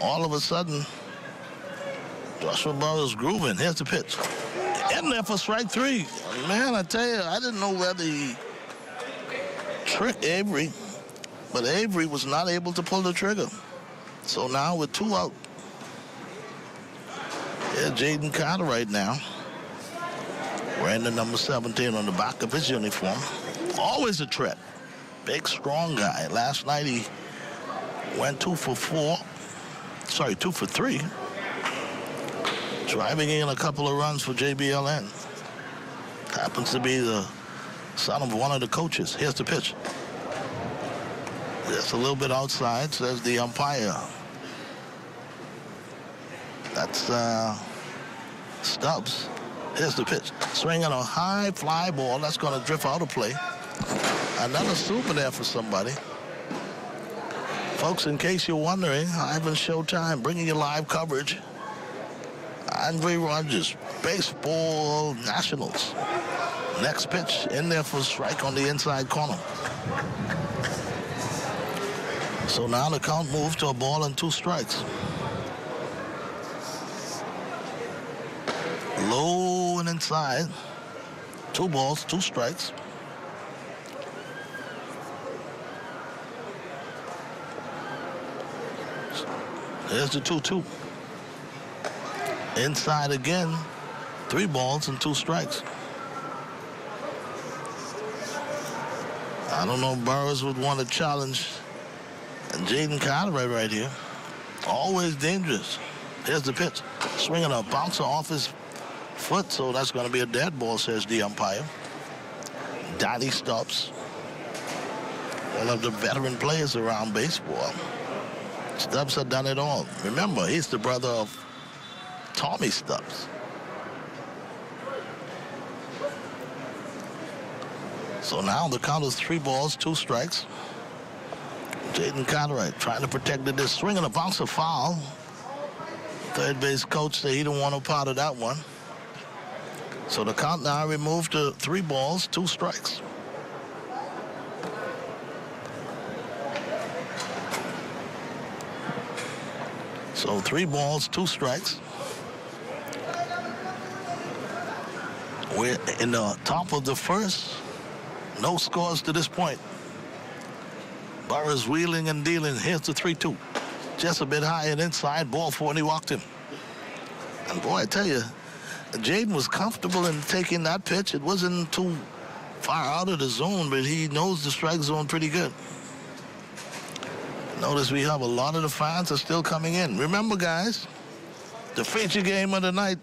all of a sudden, Joshua Burroughs grooving. Here's the pitch. In there for strike three. Man, I tell you, I didn't know whether he tricked Avery, but Avery was not able to pull the trigger. So now with 2 out, here's Jaden Carter right now. Wearing the number 17 on the back of his uniform. Always a threat. Big, strong guy. Last night he went 2 for 3. Driving in a couple of runs for JBLN. Happens to be the son of one of the coaches. Here's the pitch. It's a little bit outside, says the umpire. That's Stubbs. Here's the pitch. Swinging a high fly ball. That's going to drift out of play. Another super there for somebody. Folks, in case you're wondering, Ivan Showtime bringing you live coverage. Andre Rogers, Baseball Nationals. Next pitch in there for a strike on the inside corner. So now the count moves to a ball and 2 strikes. Low and inside. 2 balls, 2 strikes. Here's the 2-2. Inside again. 3 balls and 2 strikes. I don't know if Burroughs would want to challenge Jaden Carter right here. Always dangerous. Here's the pitch. Swinging a bouncer off his foot, so that's going to be a dead ball, says the umpire. Donnie Stubbs, one of the veteran players around baseball. Stubbs had done it all. Remember, he's the brother of Tommy Stubbs. So now the count is 3 balls, 2 strikes. Jaden Cartwright trying to protect the disc. Swinging a bouncer foul. Third base coach said he didn't want no part of that one. So the count now removed to 3 balls, 2 strikes. So 3 balls, 2 strikes. We're in the top of the first. No scores to this point. Burroughs wheeling and dealing. Here's the 3-2. Just a bit high and inside. Ball 4, and he walked him. And boy, I tell you, Jaden was comfortable in taking that pitch. It wasn't too far out of the zone, but he knows the strike zone pretty good. Notice we have a lot of the fans are still coming in. Remember, guys, the feature game of the night,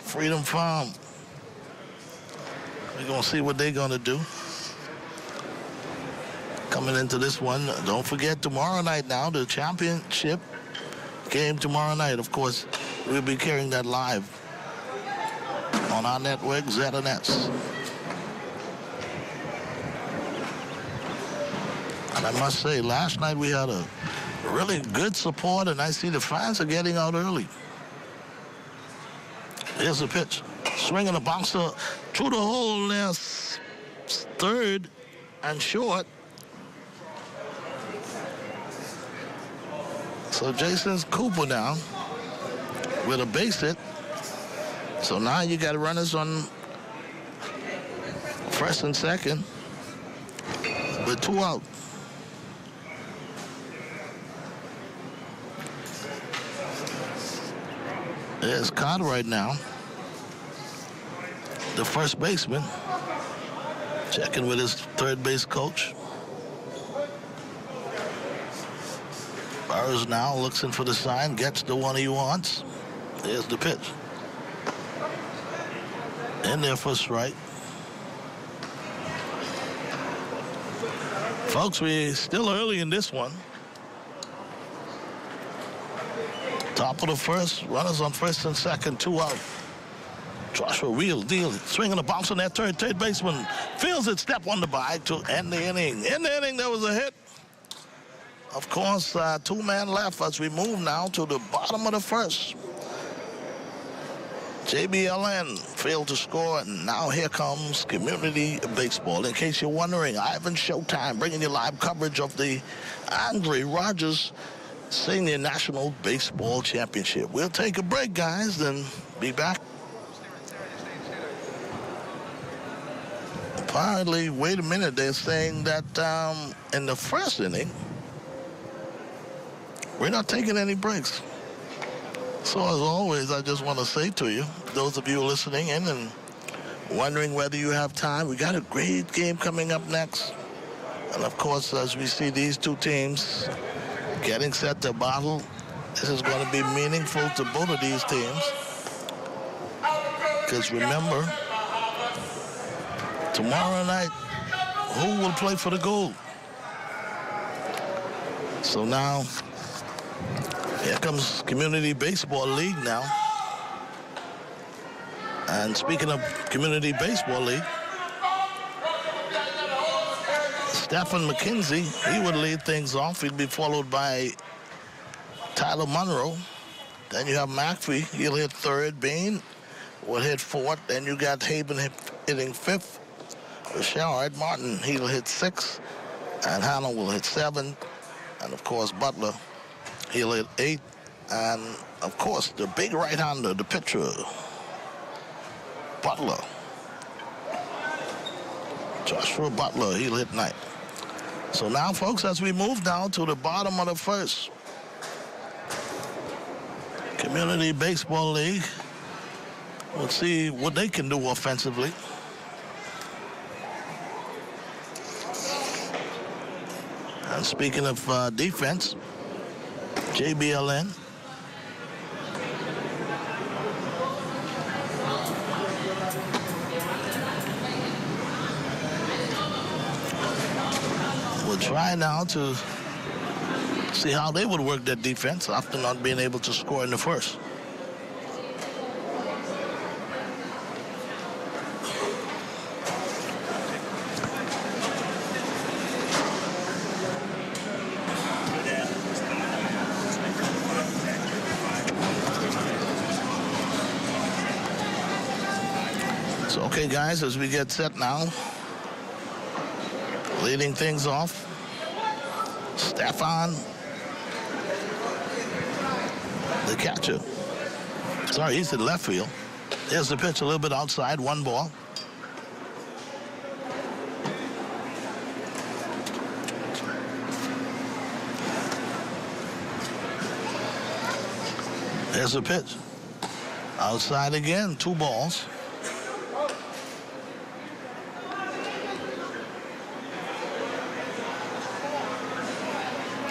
Freedom Farm. We're going to see what they're going to do. Coming into this one, don't forget tomorrow night now, the championship game tomorrow night. Of course, we'll be carrying that live on our network, ZNS. And I must say, last night we had a really good support, and I see the fans are getting out early. Here's the pitch. Swinging a bouncer through the hole there, third and short. So Jason Cooper now with a base hit. So now you got runners on first and second with 2 out. There's Carter right now, the first baseman, checking with his third base coach. Burroughs now looks in for the sign, gets the one he wants. Here's the pitch. In there for a strike. Folks, we're still early in this one. Top of the first, runners on first and second, 2 out. Joshua Reel deal, swinging a bounce on that third baseman. Feels it, step on the by to end the inning. In the inning, there was a hit. Of course, 2-man left as we move now to the bottom of the first. JBLN failed to score, and now here comes Community Baseball. In case you're wondering, Ivan Showtime bringing you live coverage of the Andre Rogers Senior National Baseball Championship. We'll take a break, guys, then be back. Apparently, wait a minute, they're saying that in the first inning, we're not taking any breaks. So as always, I just want to say to you, those of you listening in and wondering whether you have time, we got a great game coming up next. And of course, as we see these two teams getting set to battle, this is going to be meaningful to both of these teams. Because remember, tomorrow night, who will play for the gold? So now, here comes Community Baseball League now. And speaking of Community Baseball League, Stephen McKenzie, he would lead things off. He'd be followed by Tyler Monroe. Then you have McPhee, he'll hit third. Bain will hit fourth. Then you got Haben hitting fifth. Richard Martin, he'll hit sixth. And Hannah will hit seventh. And of course, Butler, he'll hit eighth. And of course, the big right-hander, the pitcher, Butler. Joshua Butler, he'll hit ninth. So now, folks, as we move down to the bottom of the first, Community Baseball League, we'll see what they can do offensively. And speaking of defense, JBLN. We'll try now to see how they would work their defense after not being able to score in the first. So, okay, guys, as we get set now, leading things off, Stefan, the catcher. Sorry, he's in left field. There's the pitch a little bit outside, 1 ball. There's the pitch. Outside again, 2 balls.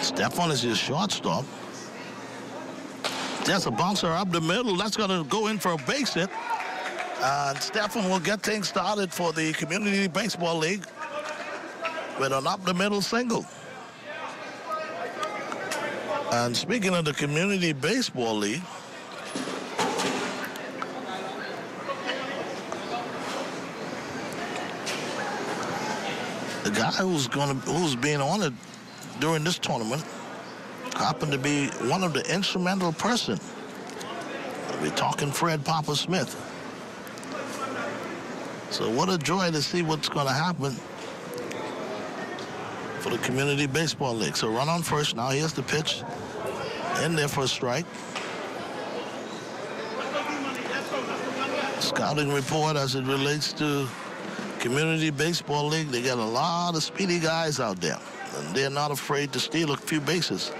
Stefan is his shortstop. There's a bouncer up the middle. That's going to go in for a base hit. And Stefan will get things started for the Community Baseball League with an up the middle single. And speaking of the Community Baseball League, the guy who's being honored during this tournament happened to be one of the instrumental person. We're talking Fred Papa Smith. So what a joy to see what's going to happen for the Community Baseball League. So run on first now. Here's the pitch in there for a strike. Scouting report as it relates to Community Baseball League, they got a lot of speedy guys out there. And they're not afraid to steal a few bases.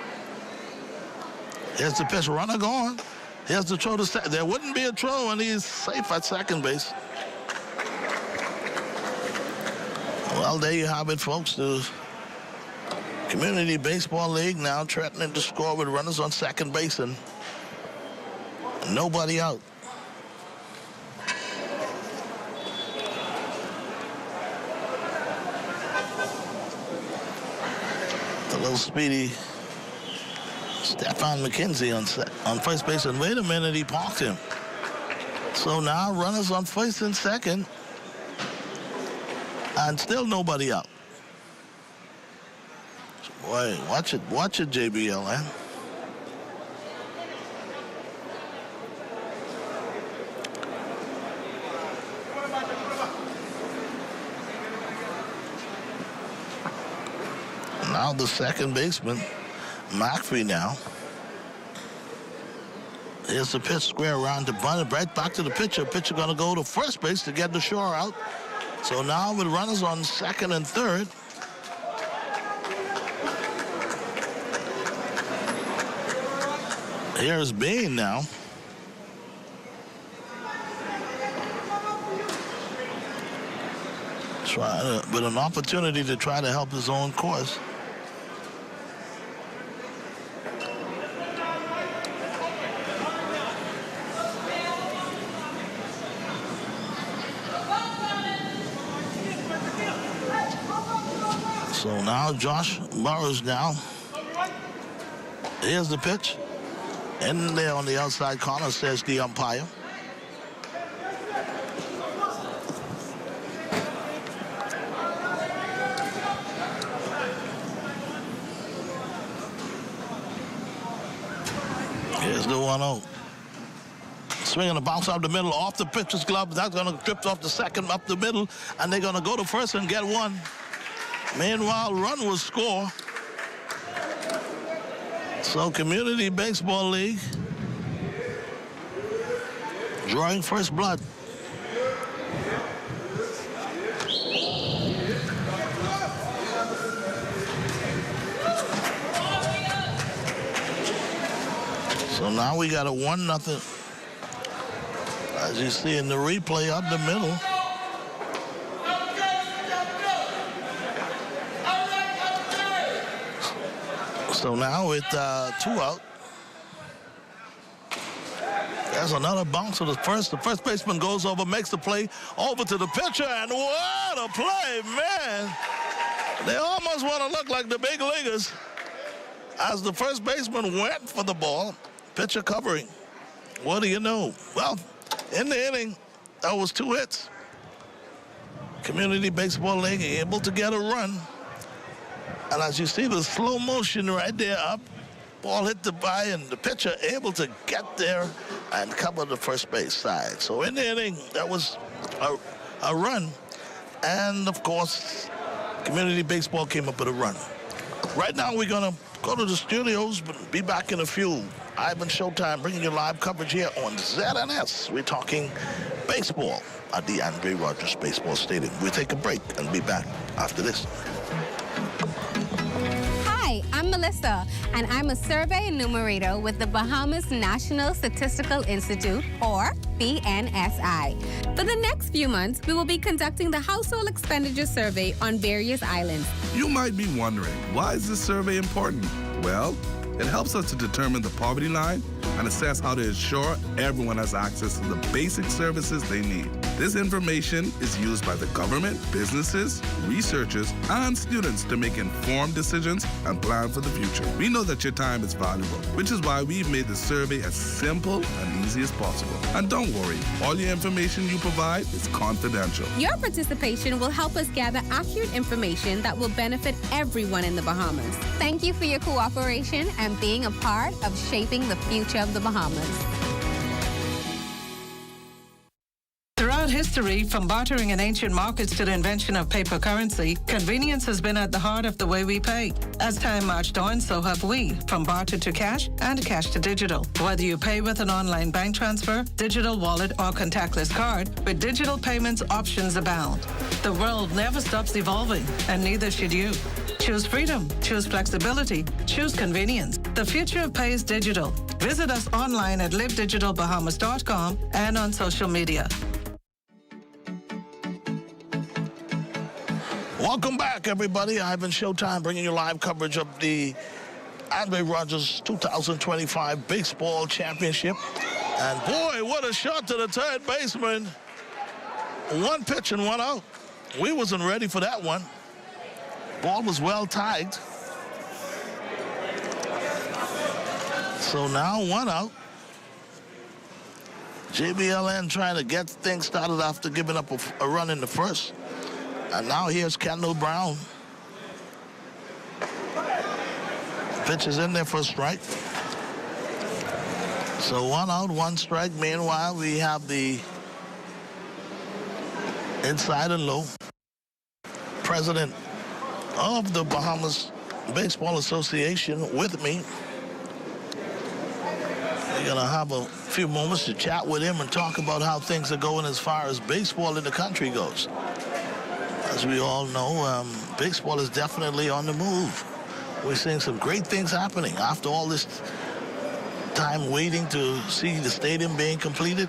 Here's the pitch, runner gone. Here's the throw to second. There wouldn't be a throw, and he's safe at second base. Well, there you have it, folks. The Community Baseball League now threatening to score with runners on second base and nobody out. A little speedy Stefan McKenzie on first base, and wait a minute, he parked him. So now runners on first and second, and still nobody out. Boy, watch it, JBL, Now the second baseman, McAfee now. Here's the pitch square around to bunt, right back to the pitcher. Pitcher going to go to first base to get the shore out. So now with runners on second and third. Here's Bean now. With an opportunity to try to help his own cause. So now Josh Burrows now. Here's the pitch. In there on the outside corner, says the umpire. Here's the 1-0. Swinging a bounce out the middle, off the pitcher's glove. That's going to drift off the second, up the middle, and they're going to go to first and get one. Meanwhile, run will score. So Community Baseball League drawing first blood. So now we got a 1-0. As you see in the replay up the middle. So now with 2 out. There's another bounce to the first. The first baseman goes over, makes the play over to the pitcher, and what a play, man. They almost want to look like the big leaguers as the first baseman went for the ball. Pitcher covering. What do you know? Well, in the inning, that was 2 hits. Community Baseball League able to get a run. And as you see the slow motion right there up, ball hit the by, and the pitcher able to get there and cover the first base side. So in the inning, that was a run. And, of course, Community Baseball came up with a run. Right now, we're going to go to the studios, but be back in a few. Ivan Showtime bringing you live coverage here on ZNS. We're talking baseball at the Andre Rogers Baseball Stadium. We'll take a break and be back after this. Hi, I'm Melissa, and I'm a survey enumerator with the Bahamas National Statistical Institute, or BNSI. For the next few months, we will be conducting the Household Expenditure Survey on various islands. You might be wondering, why is this survey important? Well, it helps us to determine the poverty line and assess how to ensure everyone has access to the basic services they need. This information is used by the government, businesses, researchers, and students to make informed decisions and plan for the future. We know that your time is valuable, which is why we've made the survey as simple and easy as possible. And don't worry, all your information you provide is confidential. Your participation will help us gather accurate information that will benefit everyone in the Bahamas. Thank you for your cooperation and being a part of shaping the future of the Bahamas. Throughout history, from bartering in ancient markets to the invention of paper currency, convenience has been at the heart of the way we pay. As time marched on, so have we, from barter to cash and cash to digital. Whether you pay with an online bank transfer, digital wallet, or contactless card, with digital payments, options abound. The world never stops evolving, and neither should you. Choose freedom, choose flexibility, choose convenience. The future of pay is digital. Visit us online at livedigitalbahamas.com and on social media. Welcome back, everybody. Ivan Showtime bringing you live coverage of the Andre Rogers 2025 Baseball Championship. And boy, what a shot to the third baseman. 1 pitch and 1 out. We wasn't ready for that one. Ball was well tied. So now 1 out. JBLN trying to get things started after giving up a run in the first. And now here's Kendall Brown. Pitch is in there for a strike. So 1 out, 1 strike. Meanwhile, we have the inside and low president of the Bahamas Baseball Association with me. We're going to have a few moments to chat with him and talk about how things are going as far as baseball in the country goes. As we all know, baseball is definitely on the move. We're seeing some great things happening after all this time waiting to see the stadium being completed.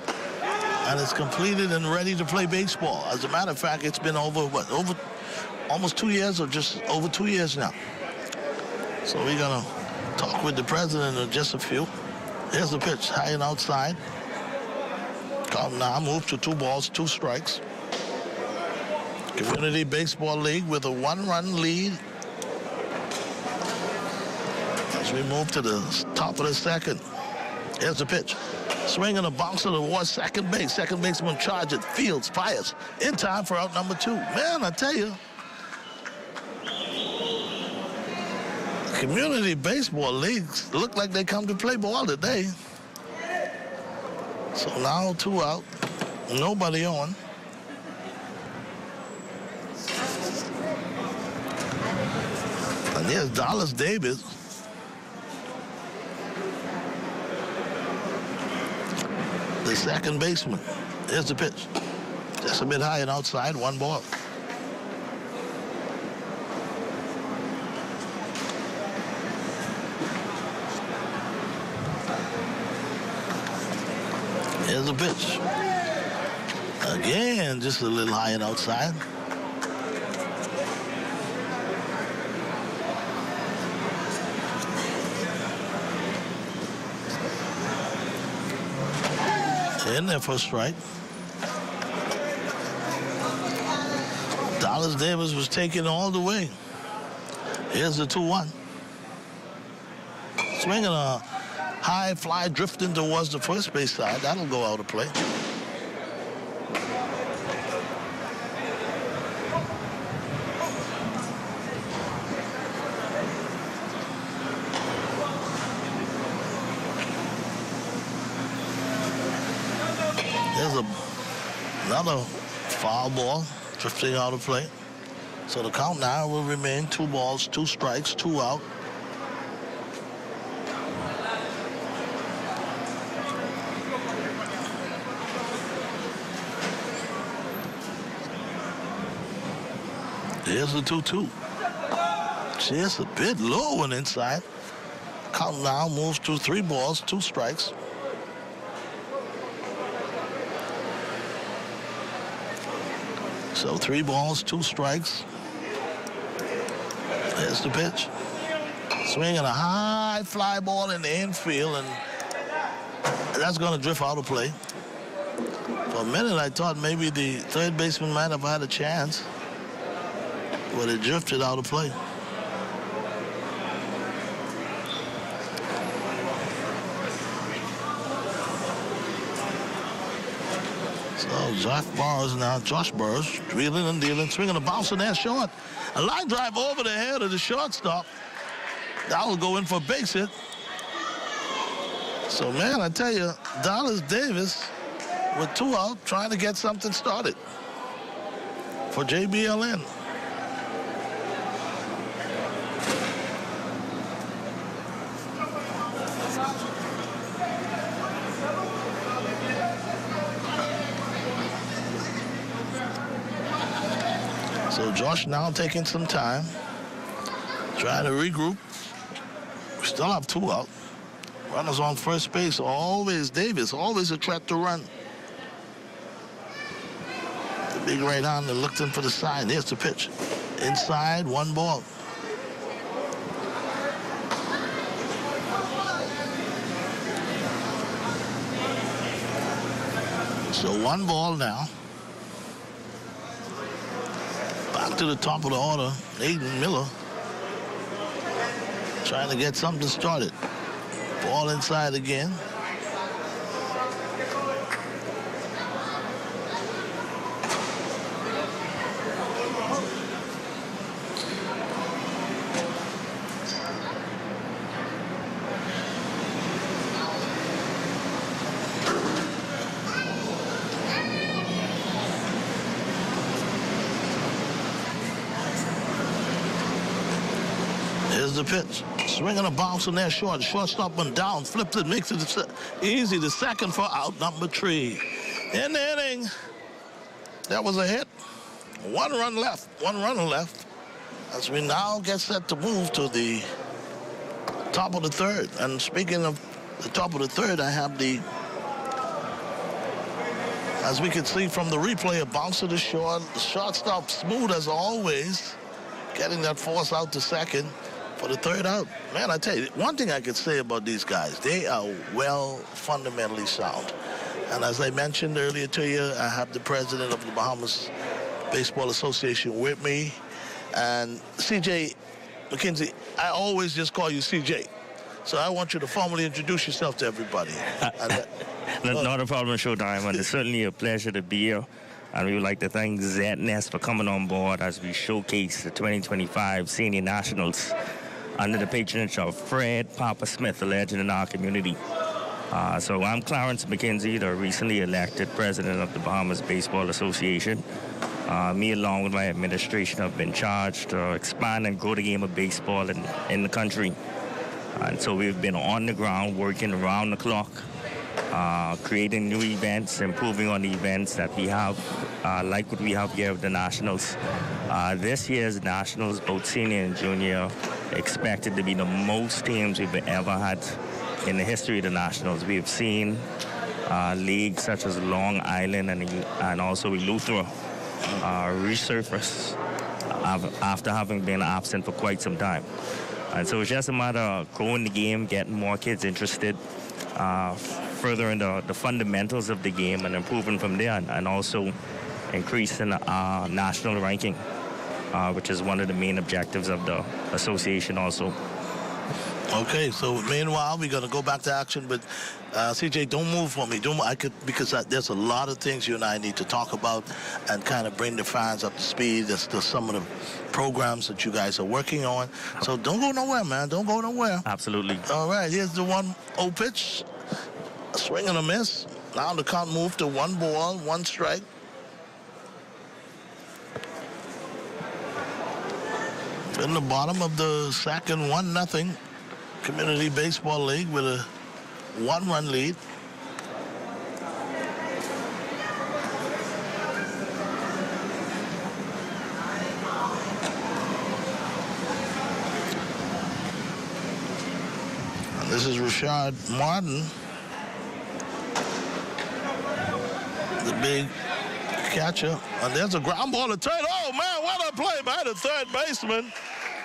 And it's completed and ready to play baseball. As a matter of fact, it's been over almost 2 years, or just over 2 years now. So we're going to talk with the president in just a few. Here's the pitch, high and outside. Count now, move to 2 balls, 2 strikes. Community Baseball League with a 1-run lead. As we move to the top of the second. Here's the pitch. Swing and a bouncer towards second base. Second baseman charge it. Fields, fires. In time for out number 2. Man, I tell you. Community baseball leagues look like they come to play ball today. So now 2 out. Nobody on. And here's Dallas Davis. The second baseman. Here's the pitch. Just a bit high and outside, 1 ball. Here's the pitch. Again, just a little high and outside. In there for a strike. Dallas Davis was taken all the way. Here's the 2-1. Swinging a high fly drifting towards the first base side. That'll go out of play. There's another foul ball drifting out of play. So the count now will remain 2 balls, 2 strikes, 2 out. Here's the 2-2. Just a bit low and inside. Count now moves to 3 balls, 2 strikes. So 3 balls, 2 strikes. There's the pitch. Swinging a high fly ball in the infield, and that's going to drift out of play. For a minute, I thought maybe the third baseman might have had a chance, but it drifted out of play. So Josh Burrows, wheeling and dealing, swinging a bounce in there short. A line drive over the head of the shortstop. That will go in for a base hit. So, man, I tell you, Dallas Davis with 2 out trying to get something started for JBLN. So Josh now taking some time, trying to regroup. We still have 2 out. Runners on first base, always Davis, always a threat to run. The big right-hander looked in for the side. Here's the pitch. Inside, 1 ball. So 1 ball now. Back to the top of the order, Aiden Miller. Trying to get something started. Ball inside again. Here's the pitch. Swinging a bounce in there short. Shortstop went down, flipped it, makes it easy. The second for out number 3. In the inning, that was a hit. 1 run left. 1 runner left. As we now get set to move to the top of the 3rd. And speaking of the top of the 3rd, I have the, as we can see from the replay, a bounce to the short. The shortstop smooth as always, getting that force out to second for the 3rd out. Man, I tell you, one thing I could say about these guys, they are well fundamentally sound. And as I mentioned earlier to you, I have the president of the Bahamas Baseball Association with me. And CJ McKenzie, I always just call you CJ. So I want you to formally introduce yourself to everybody. Not a problem, Showtime, and it's certainly a pleasure to be here. And we would like to thank ZNS for coming on board as we showcase the 2025 Senior Nationals under the patronage of Fred Papa Smith, a legend in our community. So I'm Clarence McKenzie, the recently elected president of the Bahamas Baseball Association. Me, along with my administration, have been charged to expand and grow the game of baseball in the country. And so we've been on the ground, working around the clock, creating new events, improving on the events that we have, like what we have here with the Nationals. This year's Nationals, both senior and junior, expected to be the most teams we've ever had in the history of the Nationals. We have seen leagues such as Long Island and also Eleuthera resurface after having been absent for quite some time. And so it's just a matter of growing the game, getting more kids interested, furthering the fundamentals of the game and improving from there, and also increasing our national ranking, which is one of the main objectives of the association also. Okay, so meanwhile, we're going to go back to action, but CJ, don't move for me. Because there's a lot of things you and I need to talk about and kind of bring the fans up to speed as to some of the programs that you guys are working on. So don't go nowhere, man. Don't go nowhere. Absolutely. All right, here's the 1-0 pitch. A swing and a miss. Now the count moved to 1 ball, 1 strike. In the bottom of the second, 1-0 Community Baseball League with a 1-run lead. And this is Rashad Martin, the big catcher. And there's a ground ball to third. Oh, man, what a play by the third baseman.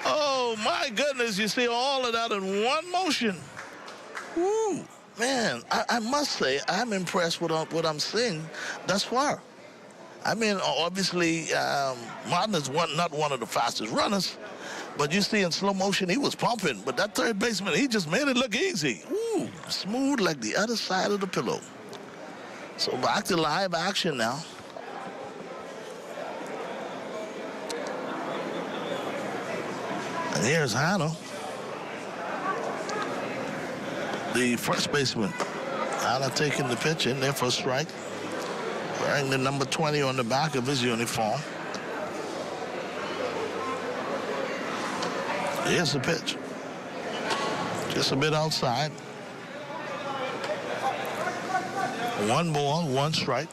Oh, my goodness, you see all of that in one motion. Woo, man, I must say, I'm impressed with what I'm seeing thus far. I mean, obviously, Martin is not one of the fastest runners, but you see in slow motion, he was pumping. But that third baseman, he just made it look easy. Ooh, smooth like the other side of the pillow. So back to live action now. And here's Hanna, the first baseman. Hanna taking the pitch in there for a strike, wearing the number 20 on the back of his uniform. Here's the pitch. Just a bit outside. 1 ball, 1 strike.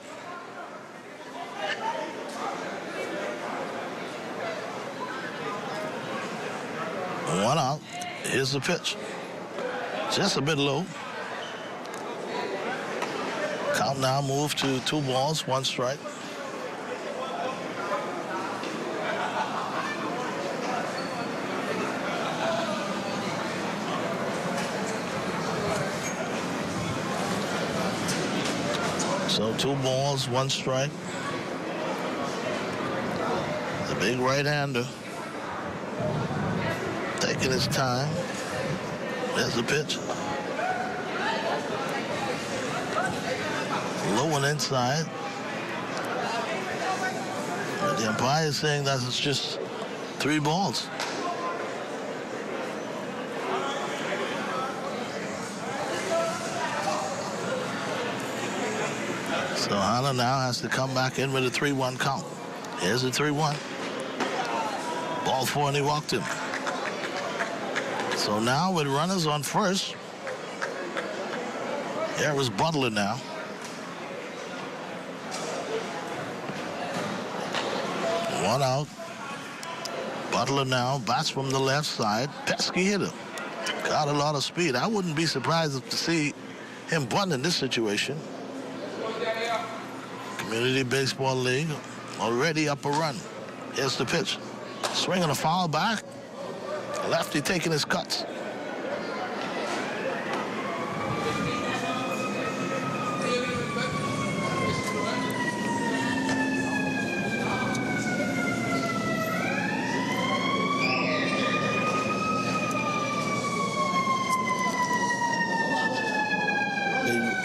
One out. Here's the pitch. Just a bit low. Count now moved to 2 balls, 1 strike. So 2 balls, 1 strike. The big right-hander. Taking his time. There's the pitch. Low and inside. But the umpire is saying that it's just 3 balls. So Hanna now has to come back in with a 3-1 count. Here's a 3-1. Ball 4 and he walked him. So now with runners on first, here is Butler now. One out. Butler now bats from the left side. Pesky hitter. Got a lot of speed. I wouldn't be surprised to see him bunt in this situation. Community Baseball League already up a run. Here's the pitch. Swinging a foul back. Lefty taking his cuts.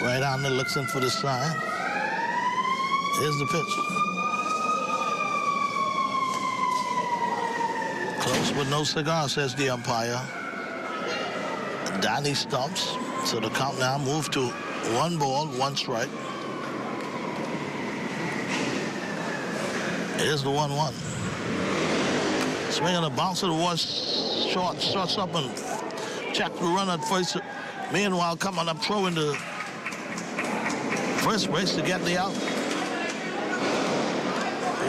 Right on there, looks in for the sign. Here's the pitch. Close but no cigar, says the umpire. Danny stumps. So the count now moved to 1 ball, 1 strike. Here's the 1-1. Swinging a bouncer towards short, starts up and check the run at first. Meanwhile, coming up, throwing the first base to get the out.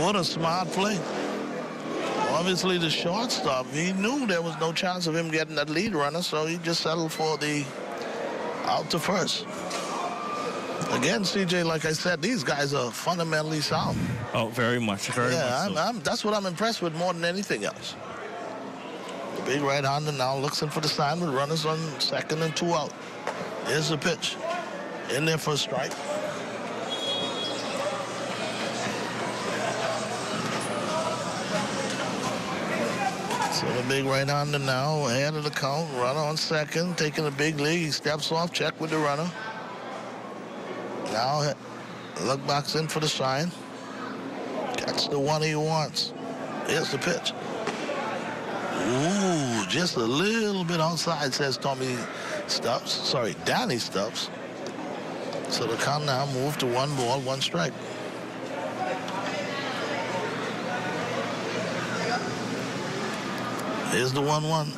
What a smart play. Obviously, the shortstop, he knew there was no chance of him getting that lead runner, so he just settled for the out to first. Again, CJ, like I said, these guys are fundamentally sound. Oh, very much, very much so. That's what I'm impressed with more than anything else. The big right-hander now looks in for the sign with runners on second and 2 out. Here's the pitch. In there for a strike. So the big right-hander now ahead of the count. Runner on second, taking a big lead. He steps off, check with the runner. Now look backs in for the sign. That's the one he wants. Here's the pitch. Ooh, just a little bit outside, says Tommy Stubbs. Sorry, Danny Stubbs. So the count now moved to 1 ball, 1 strike. Here's the 1-1.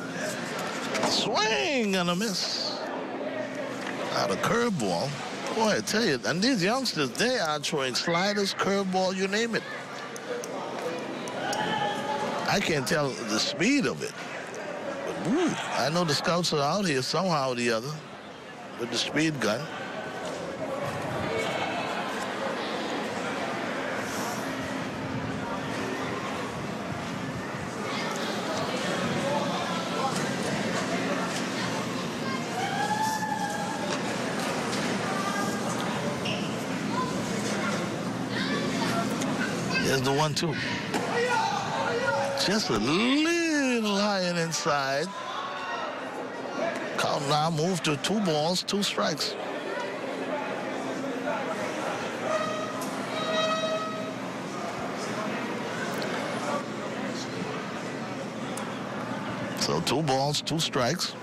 Swing and a miss. Out of curveball. Boy, I tell you, and these youngsters, they are throwing sliders, curveball, you name it. I can't tell the speed of it. But, woo, I know the scouts are out here somehow or the other with the speed gun. There's the 1-2. Just a little high and inside. Count now moved to 2 balls, 2 strikes. So 2 balls, 2 strikes.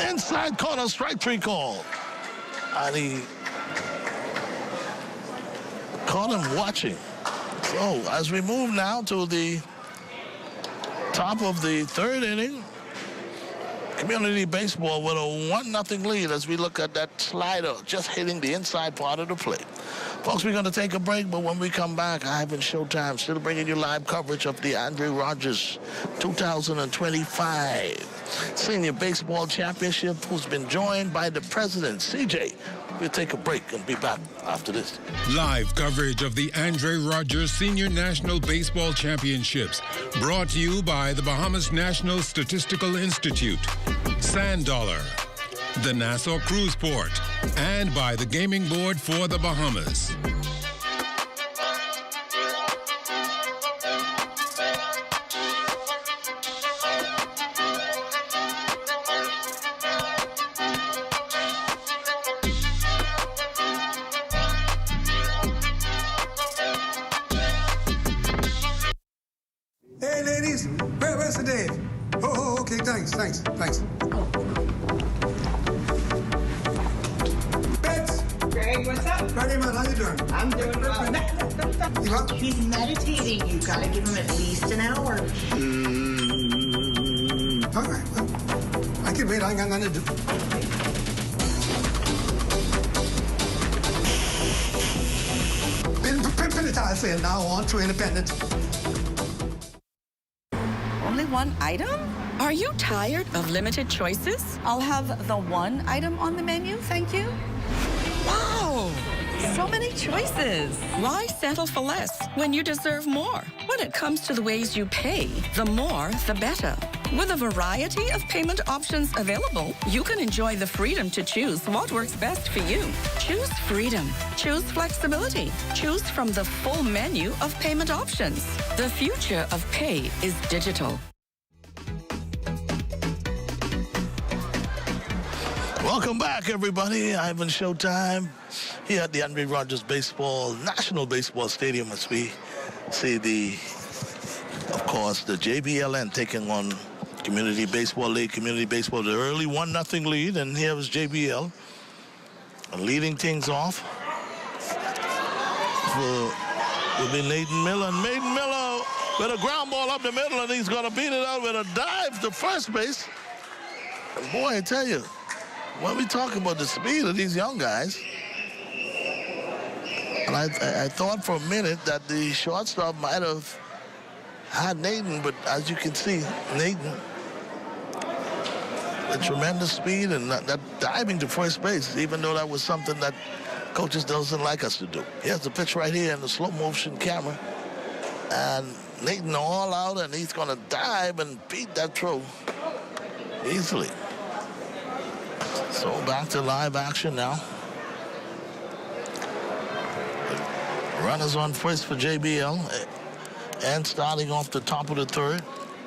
Inside corner, strike 3 call. And he caught him watching. So as we move now to the top of the 3rd inning, Community Baseball with a 1-0 lead as we look at that slider just hitting the inside part of the plate. Folks, we're going to take a break, but when we come back, Ivan Showtime still bringing you live coverage of the Andre Rogers 2025 Senior Baseball Championship, who's been joined by the president, CJ. We'll take a break and be back after this. Live coverage of the Andre Rogers Senior National Baseball Championships, brought to you by the Bahamas National Statistical Institute, Sand Dollar, the Nassau Cruise Port, and by the Gaming Board for the Bahamas. Hey, ladies, where's the Dave? Oh, okay, thanks. Bets. Greg, what's up? Ready, man, how you doing? I'm doing well. You what? He's meditating. You gotta give him at least an hour. All right, well, I can wait. I ain't got nothing to do. Penitentiary said now on to independence. Only one item? Are you tired of limited choices? I'll have the one item on the menu, thank you. Wow! So many choices. Why settle for less when you deserve more? When it comes to the ways you pay, the more, the better. With a variety of payment options available, you can enjoy the freedom to choose what works best for you. Choose freedom. Choose flexibility. Choose from the full menu of payment options. The future of pay is digital. Welcome back, everybody. Ivan Showtime here at the Andre Rogers National Baseball Stadium as we see of course, the JBLN taking on Community Baseball League. Community Baseball, the early 1-0 lead, and here was JBL leading things off. Will be Nathan Miller. And Nathan Miller with a ground ball up the middle, and he's going to beat it out with a dive to first base. And boy, I tell you, when we talk about the speed of these young guys, and I thought for a minute that the shortstop might have had Nathan, but as you can see, Nathan with tremendous speed and that diving to first base, even though that was something that coaches doesn't like us to do. Here's the pitch right here in the slow motion camera, and Nathan all out, and he's going to dive and beat that throw easily. So back to live action now. Runners on first for JBL. And starting off the top of the third.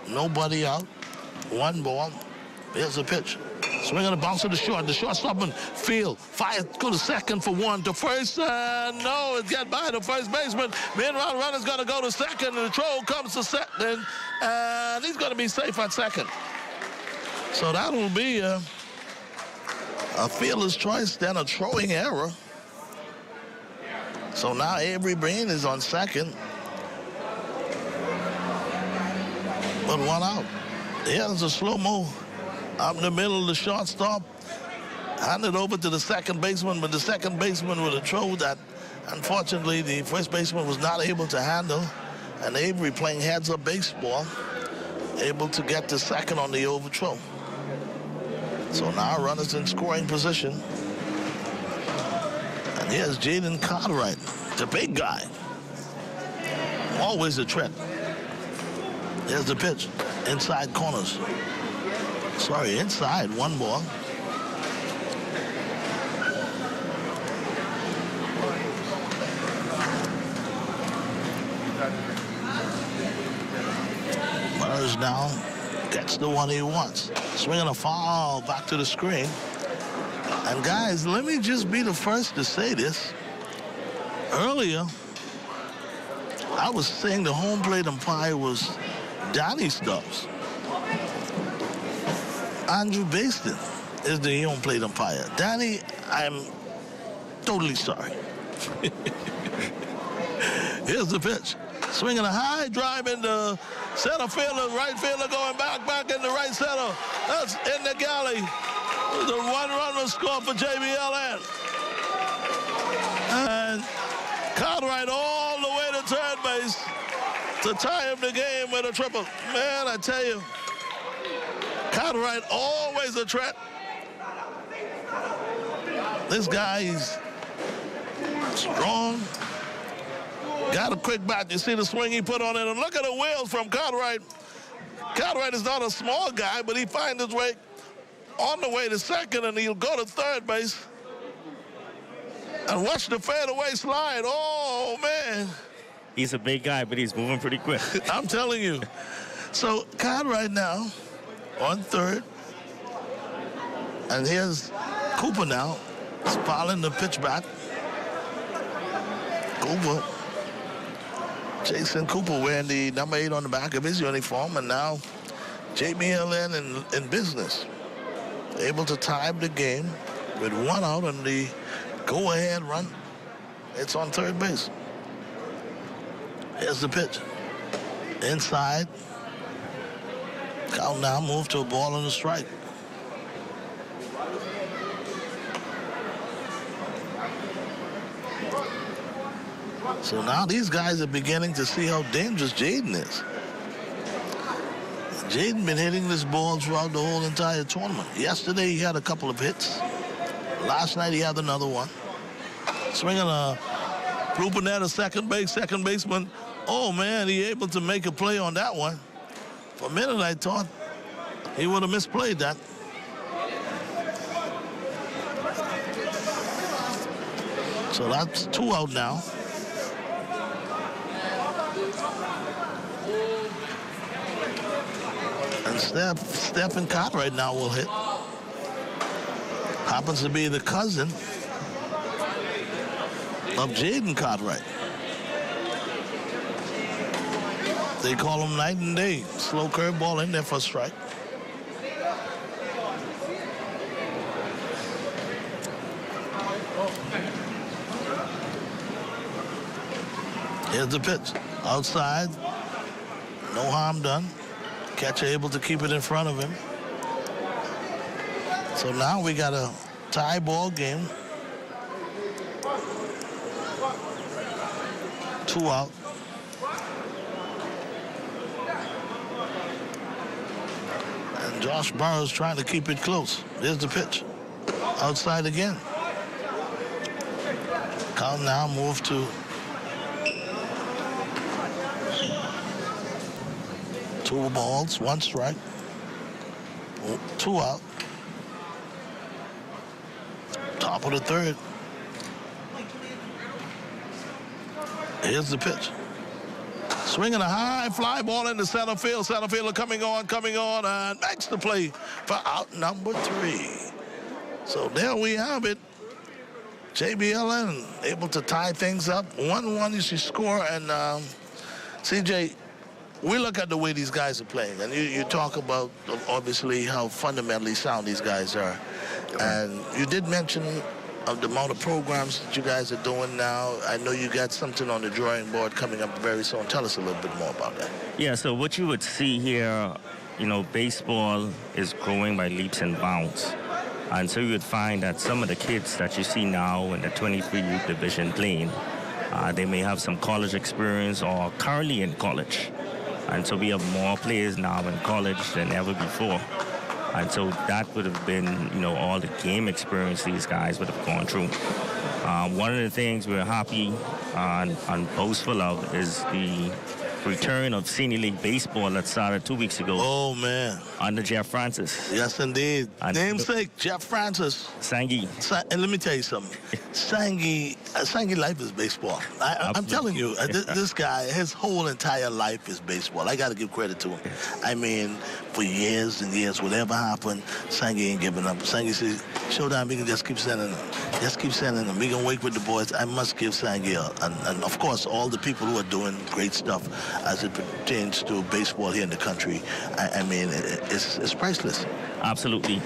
Nobody out. One ball. Here's the pitch. Swing on the bounce to the short. The shortstop and field. Fire. Go to second for one. To first. No, it got by the first baseman. Meanwhile, runner's going to go to second. And the throw comes to second. And he's going to be safe at second. So that will be a fielder's choice, then a throwing error. So now Avery Breen is on second. But one out. Here's a slow-mo up in the middle of the shortstop. Handed over to the second baseman, but the second baseman with a throw that, unfortunately, the first baseman was not able to handle. And Avery, playing heads-up baseball, able to get to second on the overthrow. So now runners in scoring position. And here's Jaden Cartwright, the big guy. Always a threat. Here's the pitch. Inside corners. Sorry, inside. One ball. Murs now gets the one he wants. Swinging a foul back to the screen. And guys, let me just be the first to say this. Earlier, I was saying the home plate umpire was Danny Stubbs. Andrew Baston is the home plate umpire. Danny, I'm totally sorry. Here's the pitch. Swinging a high drive into center fielder, right fielder going back in the right center. That's in the galley. The one-run will score for JBLN. And Cartwright all the way to third base to tie up the game with a triple. Man, I tell you, Cartwright always a threat. This guy, he's strong. Got a quick bat. You see the swing he put on it. And look at the wheels from Cartwright. Cartwright is not a small guy, but he finds his way on the way to second, and he'll go to third base. And watch the fadeaway slide. Oh, man. He's a big guy, but he's moving pretty quick. I'm telling you. So Cartwright now on third. And here's Cooper now. Spalling the pitch back. Cooper. Jason Cooper wearing the number 8 on the back of his uniform, and now JBLN in business. Able to tie up the game with one out on the go-ahead run. It's on third base. Here's the pitch. Inside. Count now, move to a ball and a strike. So now these guys are beginning to see how dangerous Jaden is. Jaden been hitting this ball throughout the whole entire tournament. Yesterday he had a couple of hits. Last night he had another one. Swinging a Ruben at a second baseman. Oh man, he able to make a play on that one. For a minute I thought he would have misplayed that. So that's 2 out now. And Stephen Cartwright now will hit. Happens to be the cousin of Jaden Cartwright. They call him night and day. Slow curveball in there for a strike. Here's the pitch. Outside. No harm done. Catcher able to keep it in front of him. So now we got a tie ball game. 2 out. And Josh Burrows trying to keep it close. Here's the pitch. Outside again. Count now, move to 2 balls, 1 strike. 2 out. Top of the 3rd. Here's the pitch. Swinging a high fly ball into center field. Center fielder coming on, and makes the play for out number 3. So there we have it. JBLN able to tie things up. 1-1 is your score. And CJ, we look at the way these guys are playing, and you talk about, obviously, how fundamentally sound these guys are. And you did mention of the amount of programs that you guys are doing now. I know you got something on the drawing board coming up very soon. Tell us a little bit more about that. Yeah, so what you would see here, you know, baseball is growing by leaps and bounds. And so you would find that some of the kids that you see now in the 23 youth division playing, they may have some college experience or currently in college. And so we have more players now in college than ever before. And so that would have been, you know, all the game experience these guys would have gone through. One of the things we're happy and boastful of is the return of Senior League Baseball that started 2 weeks ago. Oh, man. Under Jeff Francis. Yes, indeed. And namesake, Jeff Francis. Sangy. And let me tell you something. Sangy life is baseball. I'm telling you, this guy, his whole entire life is baseball. I got to give credit to him. I mean, for years and years, whatever happened, Sangy ain't giving up. Sangy says, Showtime, we can just keep sending them. Just keep sending them. We can wake with the boys. I must give Sangy and of course, all the people who are doing great stuff as it pertains to baseball here in the country. I mean, it's priceless. Absolutely.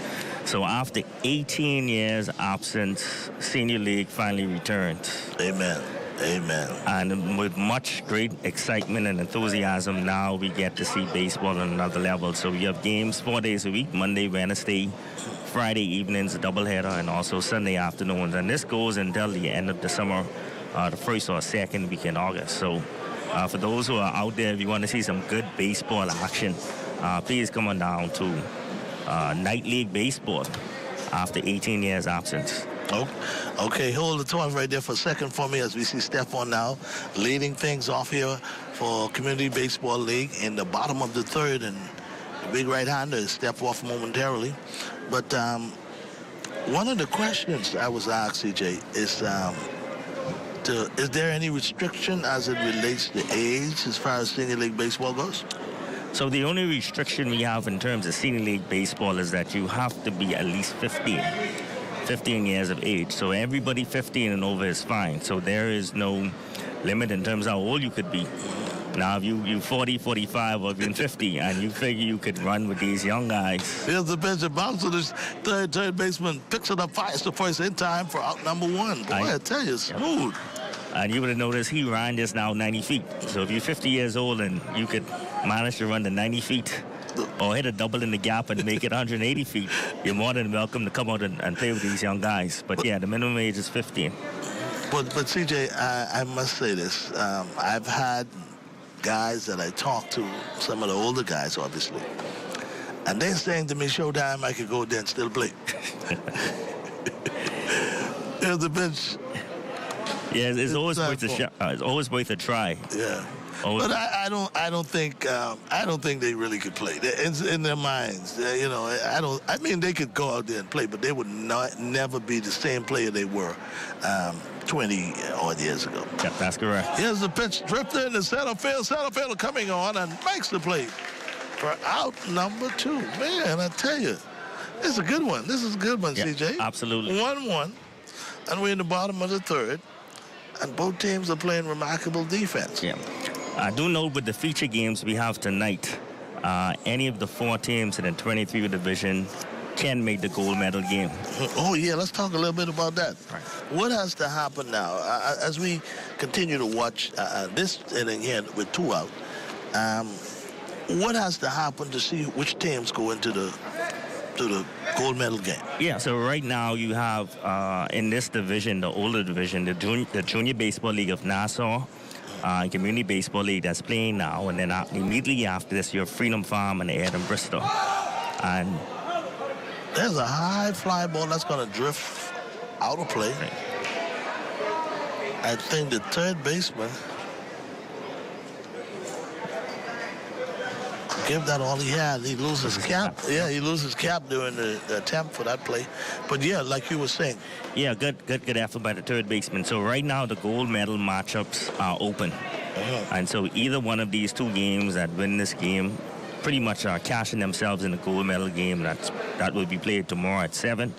So after 18 years absence, Senior League finally returned. Amen. Amen. And with much great excitement and enthusiasm, now we get to see baseball on another level. So we have games 4 days a week, Monday, Wednesday, Friday evenings, a doubleheader, and also Sunday afternoons. And this goes until the end of the summer, the first or second week in August. So for those who are out there, if you want to see some good baseball action, please come on down to Night League Baseball after 18 years absence. Okay, hold the thought right there for a second for me as we see Stephon now leading things off here for Community Baseball League in the bottom of the 3rd, and the big right-hander is step off momentarily. But one of the questions I was asked, CJ, is there any restriction as it relates to age as far as Senior League Baseball goes? So the only restriction we have in terms of Senior League Baseball is that you have to be at least 15 years of age. So everybody 15 and over is fine. So there is no limit in terms of how old you could be. Now, if you 40, 45, or even 50, and you figure you could run with these young guys. Here's the pitch. It bounces to this third baseman, picks it up, fires the first in time for out number 1. Boy, I tell you, smooth. And you would have noticed he ran just now 90 feet. So if you're 50 years old and you could manage to run the 90 feet, or hit a double in the gap and make it 180 feet, you're more than welcome to come out and play with these young guys. But yeah, the minimum age is 15. But CJ, I must say this. I've had guys that I talked to, some of the older guys, obviously, and they're saying to me, Showtime, I could go there and still play. Here's the bench. Yeah, it's always worth a shot. It's always worth a try. Yeah. Always. But I don't think they really could play. It's in their minds. You know, I mean, they could go out there and play, but they would never be the same player they were 20 odd years ago. Yeah, that's correct. Here's the pitch drifter in the center field. Center fielder coming on and makes the play for out number 2. Man, I tell you, this is a good one. This is a good one, Yeah, CJ. absolutely. 1-1, and we're in the bottom of the third, and both teams are playing remarkable defense. Yeah. I do know with the feature games we have tonight, any of the 4 teams in the 23 division can make the gold medal game. Oh, yeah, let's talk a little bit about that. Right. What has to happen now as we continue to watch this inning here with 2 out? What has to happen to see which teams go into the gold medal game? Yeah, so right now you have in this division, the older division, the Junior Baseball League of Nassau, Community Baseball League that's playing now, and then immediately after this you have Freedom Farm and Adam Bristol. And there's a high fly ball that's going to drift out of play. Right. I think the third baseman give that all he had. He loses cap. Yeah, he loses cap during the attempt for that play. But yeah, like you were saying. Yeah, good effort by the third baseman. So right now the gold medal matchups are open. And so either one of these 2 games that win this game pretty much are cashing themselves in the gold medal game that will be played tomorrow at 7.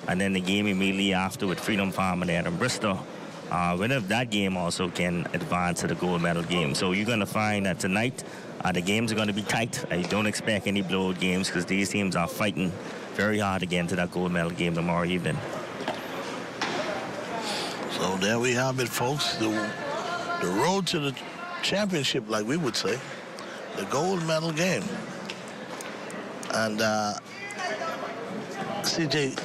And then the game immediately after with Freedom Farm and Adam Bristol. Winner of that game also can advance to the gold medal game. So you're going to find that tonight the games are going to be tight. I don't expect any blowout games because these teams are fighting very hard to get into that gold medal game tomorrow evening. So there we have it, folks. The road to the championship, like we would say, the gold medal game. And CJ,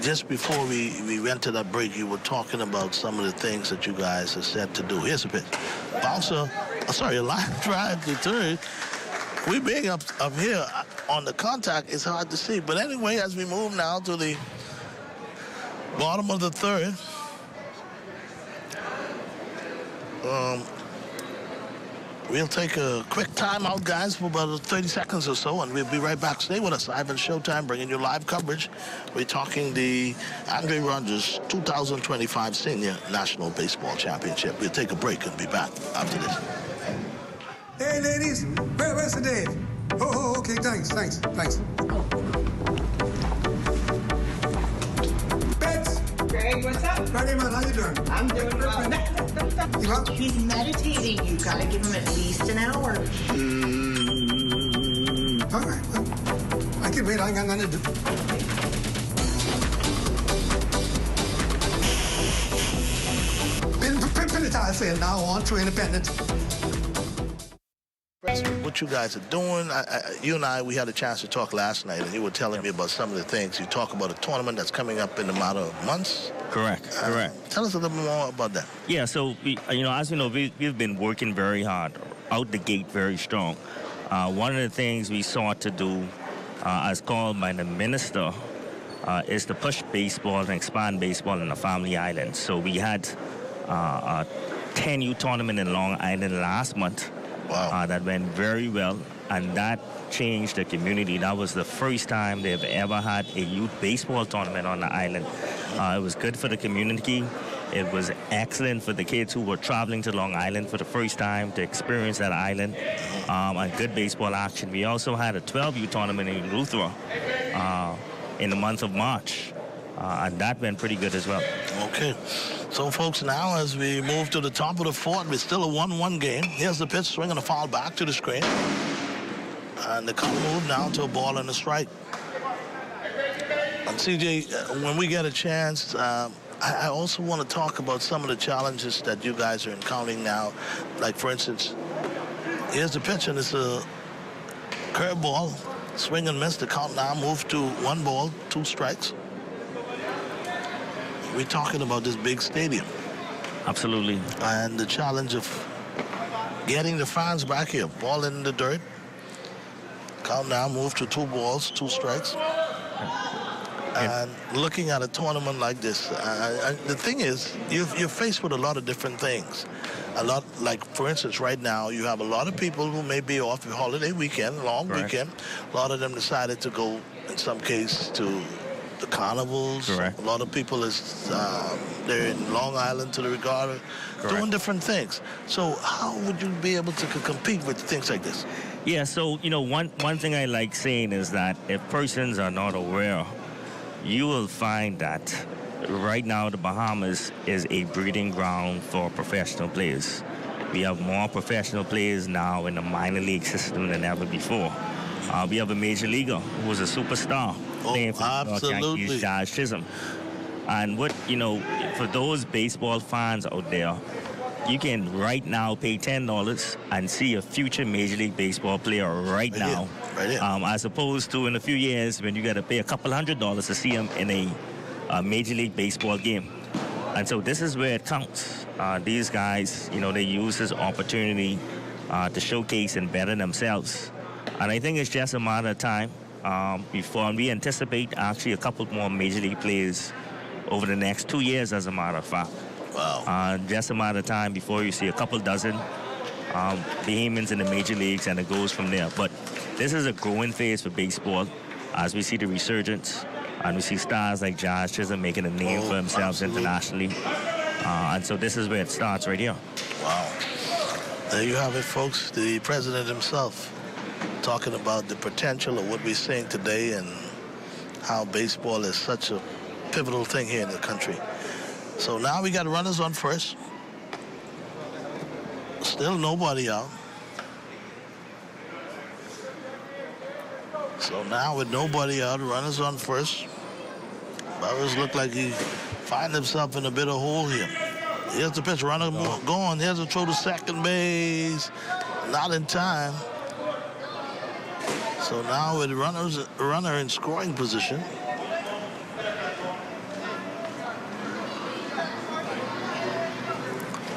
just before we went to that break, you were talking about some of the things that you guys are set to do. Here's a pitch. Bouncer, a line drive to third. We being up here on the contact, it's hard to see. But anyway, as we move now to the bottom of the third, we'll take a quick timeout, guys, for about 30 seconds or so, and we'll be right back. Stay with us. Ivan Showtime bringing you live coverage. We're talking the Andre Rogers 2025 Senior National Baseball Championship. We'll take a break and be back after this. Hey, ladies, where's the Dave? Oh, okay, thanks. Bets. Greg, what's up? Ready, man, how you doing? I'm doing well. You up? He's meditating. You gotta give him at least an hour. All right, well, I can wait. I ain't got nothing to do. Penitentiary said now on to independence. What you guys are doing, you and I, we had a chance to talk last night, and you were telling me about some of the things. You talk about a tournament that's coming up in a matter of months. Correct. Tell us a little more about that. Yeah, so, as you know, we've been working very hard, out the gate very strong. One of the things we sought to do, as called by the minister, is to push baseball and expand baseball in the Family Islands. So we had a 10U tournament in Long Island last month. Wow. That went very well, and that changed the community. That was the first time they've ever had a youth baseball tournament on the island. It was good for the community. It was excellent for the kids who were traveling to Long Island for the first time to experience that island, and good baseball action. We also had a 12U tournament in Eleuthera in the month of March, and that went pretty good as well. Okay. So, folks, now as we move to the top of the fourth, we're still a 1-1 game. Here's the pitch, swinging a foul back to the screen. And the count move now to a ball and a strike. And, CJ, when we get a chance, I also want to talk about some of the challenges that you guys are encountering now. Like, for instance, here's the pitch, and it's a Curveball, swing and miss. The count now moved to 1 ball, 2 strikes. We're talking about this big stadium. Absolutely. And the challenge of getting the fans back here. Ball in the dirt. Count now moved to 2 balls, 2 strikes. And looking at a tournament like this, the thing is, you're faced with a lot of different things. A lot, like, for instance, right now, you have a lot of people who may be off the holiday weekend, long weekend. A lot of them decided to go, in some case, to the carnivals. Correct. A lot of people they're in Long Island to the regatta, doing different things. So how would you be able to compete with things like this? Yeah, so, one thing I like saying is that if persons are not aware, you will find that right now the Bahamas is a breeding ground for professional players. We have more professional players now in the minor league system than ever before. We have a major leaguer who is a superstar playing for the New York Yankees, Josh Chisholm. And for those baseball fans out there, you can right now pay $10 and see a future Major League Baseball player right now. As opposed to in a few years when you got to pay a couple $100 to see him in a Major League Baseball game. And so this is where it counts. These guys, they use this opportunity to showcase and better themselves. And I think it's just a matter of time before we anticipate actually a couple more Major League players over the next 2 years, as a matter of fact. Wow. Just a matter of time before you see a couple dozen Bahamians in the major leagues, and it goes from there. But this is a growing phase for baseball as we see the resurgence, and we see stars like Josh Chisholm making a name for themselves internationally. And so this is where it starts right here. Wow. There you have it, folks. The president himself talking about the potential of what we're seeing today and how baseball is such a pivotal thing here in the country. So now we got runners on first. Still nobody out. So now with nobody out, runners on first. Burroughs look like he find himself in a bit of hole here. Here's the pitch, runner going. Here's a throw to second base. Not in time. So now with runner in scoring position.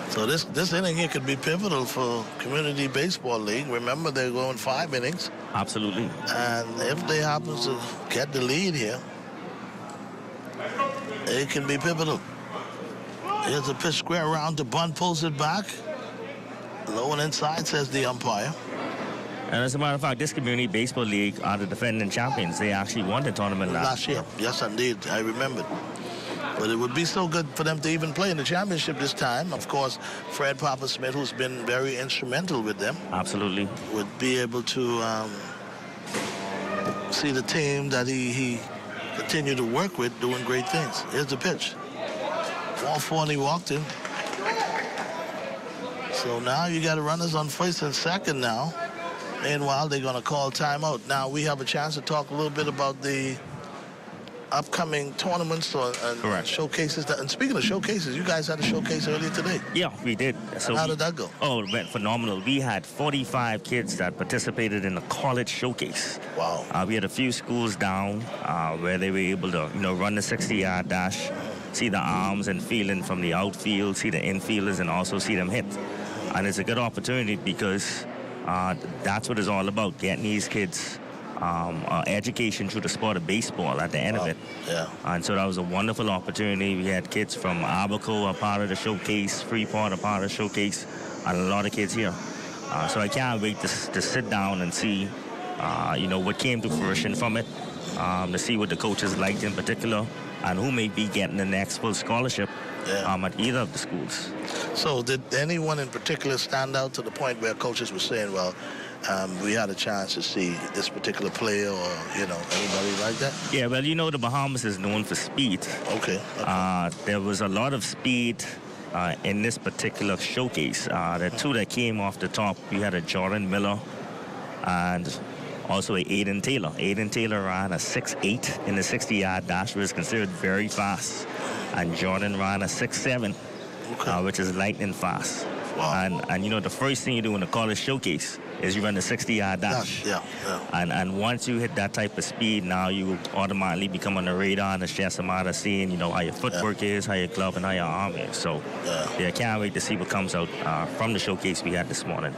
So this inning here could be pivotal for Community Baseball League. Remember, they're going 5 innings. Absolutely. And if they happen to get the lead here, it can be pivotal. Here's a pitch square around to bunt, pulls it back. Low and inside, says the umpire. And as a matter of fact, this Community Baseball League are the defending champions. They actually won the tournament last year. Yes, indeed. I remembered. But it would be so good for them to even play in the championship this time. Of course, Fred Papa Smith, who's been very instrumental with them. Absolutely. Would be able to see the team that he continued to work with doing great things. Here's the pitch. Ball 4 and he walked in. So now you got runners on first and second now. Meanwhile, they're going to call timeout. Now we have a chance to talk a little bit about the upcoming tournaments and showcases. And speaking of showcases, you guys had a showcase earlier today. Yeah, we did. So how did that go? Oh, it went phenomenal. We had 45 kids that participated in the college showcase. Wow. We had a few schools down where they were able to, run the 60-yard dash, see the arms and feeling from the outfield, see the infielders, and also see them hit. And it's a good opportunity because that's what it's all about, getting these kids education through the sport of baseball at the end of it. Yeah. And so that was a wonderful opportunity. We had kids from Abaco a part of the showcase, Freeport a part of the showcase, and a lot of kids here. So I can't wait to sit down and see, what came to fruition from it, to see what the coaches liked in particular, and who may be getting the next full scholarship at either of the schools. So did anyone in particular stand out to the point where coaches were saying, well, we had a chance to see this particular player or, anybody like that? Yeah, well, the Bahamas is known for speed. Okay. There was a lot of speed in this particular showcase. The two that came off the top, we had a Jordan Miller and also a Aiden Taylor. Aiden Taylor ran a 6.8 in the 60-yard dash, which is considered very fast. And Jordan ran a 6.7, which is lightning fast. Wow. And the first thing you do in a college showcase is you run a 60-yard dash. Yeah. And once you hit that type of speed, now you automatically become on the radar and the Chessamata seeing, how your footwork is, how your glove, and how your arm is. So, I can't wait to see what comes out from the showcase we had this morning.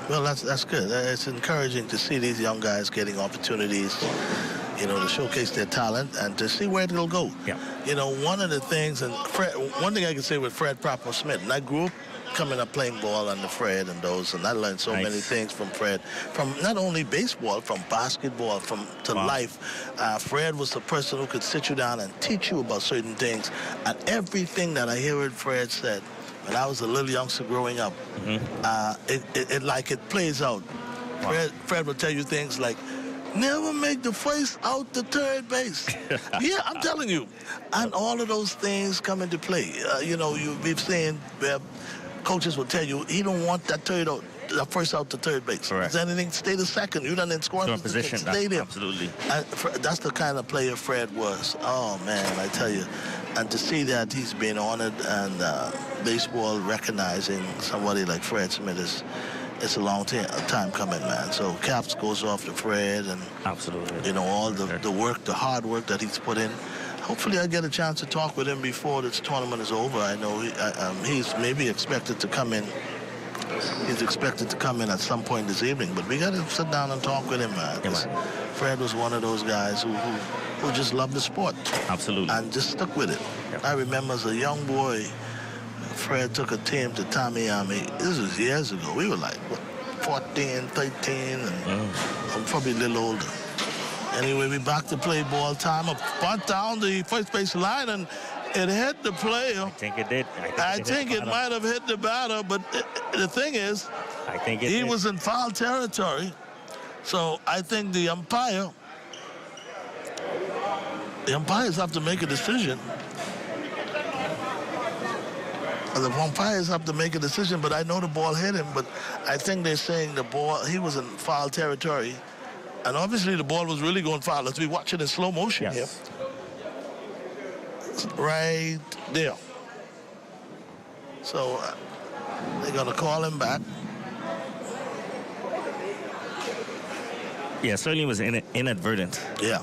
Well, that's good. It's encouraging to see these young guys getting opportunities, to showcase their talent and to see where it'll go. Yeah. One of the things, and one thing I can say with Fred Proper-Smith, and I grew up coming up playing ball under Fred and those, and I learned so many things from Fred, from not only baseball, from basketball, to life. Fred was the person who could sit you down and teach you about certain things, and everything that I heard Fred said when I was a little youngster growing up, it plays out. Wow. Fred will tell you things like, never make the face out the third base. Yeah, I'm telling you. And all of those things come into play. We've seen where coaches will tell you, he don't want that first out to third base. Correct. Is anything, stay to second. You're not in scoring position. Stay there. Absolutely. That's the kind of player Fred was. Oh, man, I tell you. And to see that he's been honored and baseball recognizing somebody like Fred Smith it's a long time coming, man. So caps goes off to Fred and absolutely, all the work, the hard work that he's put in. Hopefully, I get a chance to talk with him before this tournament is over. I know he's maybe expected to come in. He's expected to come in at some point this evening, but we got to sit down and talk with him, man. Fred was one of those guys who just loved the sport. Absolutely. And just stuck with it. Yep. I remember as a young boy, Fred took a team to Tamiami. This was years ago. We were like, 14, 13, and I'm probably a little older. Anyway, we back to play ball time. A bunt down the first base line, and it hit the player. I think it did. I think it might have hit the batter, but the thing is, I think he was in foul territory. So I think the umpires have to make a decision. The umpires have to make a decision, but I know the ball hit him, but I think they're saying he was in foul territory. And obviously the ball was really going foul. Let's be watching in slow motion here. Right there. So they're going to call him back. Yeah, certainly was inadvertent. Yeah.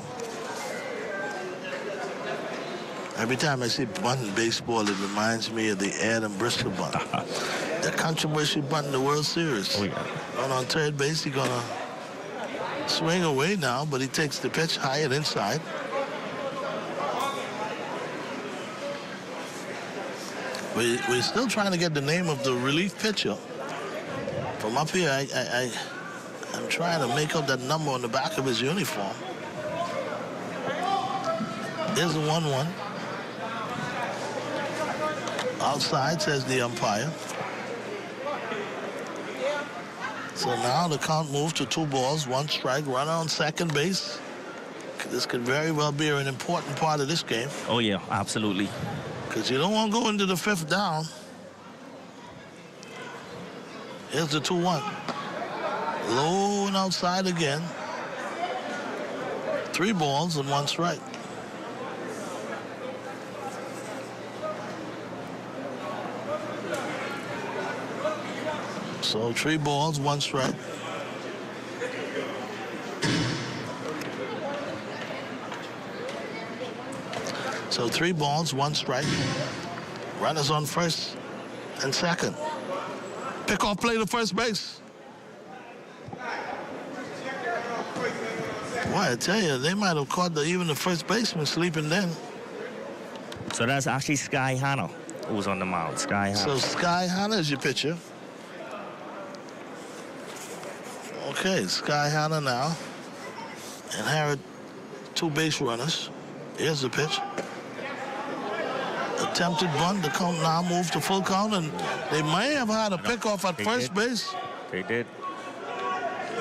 Every time I see bunt in baseball, it reminds me of the Adam Bristol bunt. The controversial bunt in the World Series. Oh, yeah. And on third base, he's going to swing away now, but he takes the pitch high and inside. We're still trying to get the name of the relief pitcher. From up here, I'm trying to make out that number on the back of his uniform. There's the 1-1. Outside, says the umpire. So now the count moves to 2 balls, 1 strike, runner on second base. This could very well be an important part of this game. Oh, yeah, absolutely. Because you don't want to go into the 5th down. Here's the 2-1. Low and outside again. 3 balls and 1 strike. So 3 balls, 1 strike. So 3 balls, 1 strike. Runners on first and second. Pickoff play to first base. Boy, I tell you, they might have caught even the first baseman sleeping then. So that's actually Sky Hanna who was on the mound. Sky Hanna. So Sky Hanna is your pitcher. Okay, Sky Hanna now. Inherit 2 base runners. Here's the pitch. Attempted bunt. The count now moves to full count, and they may have had a pickoff at first base. They did.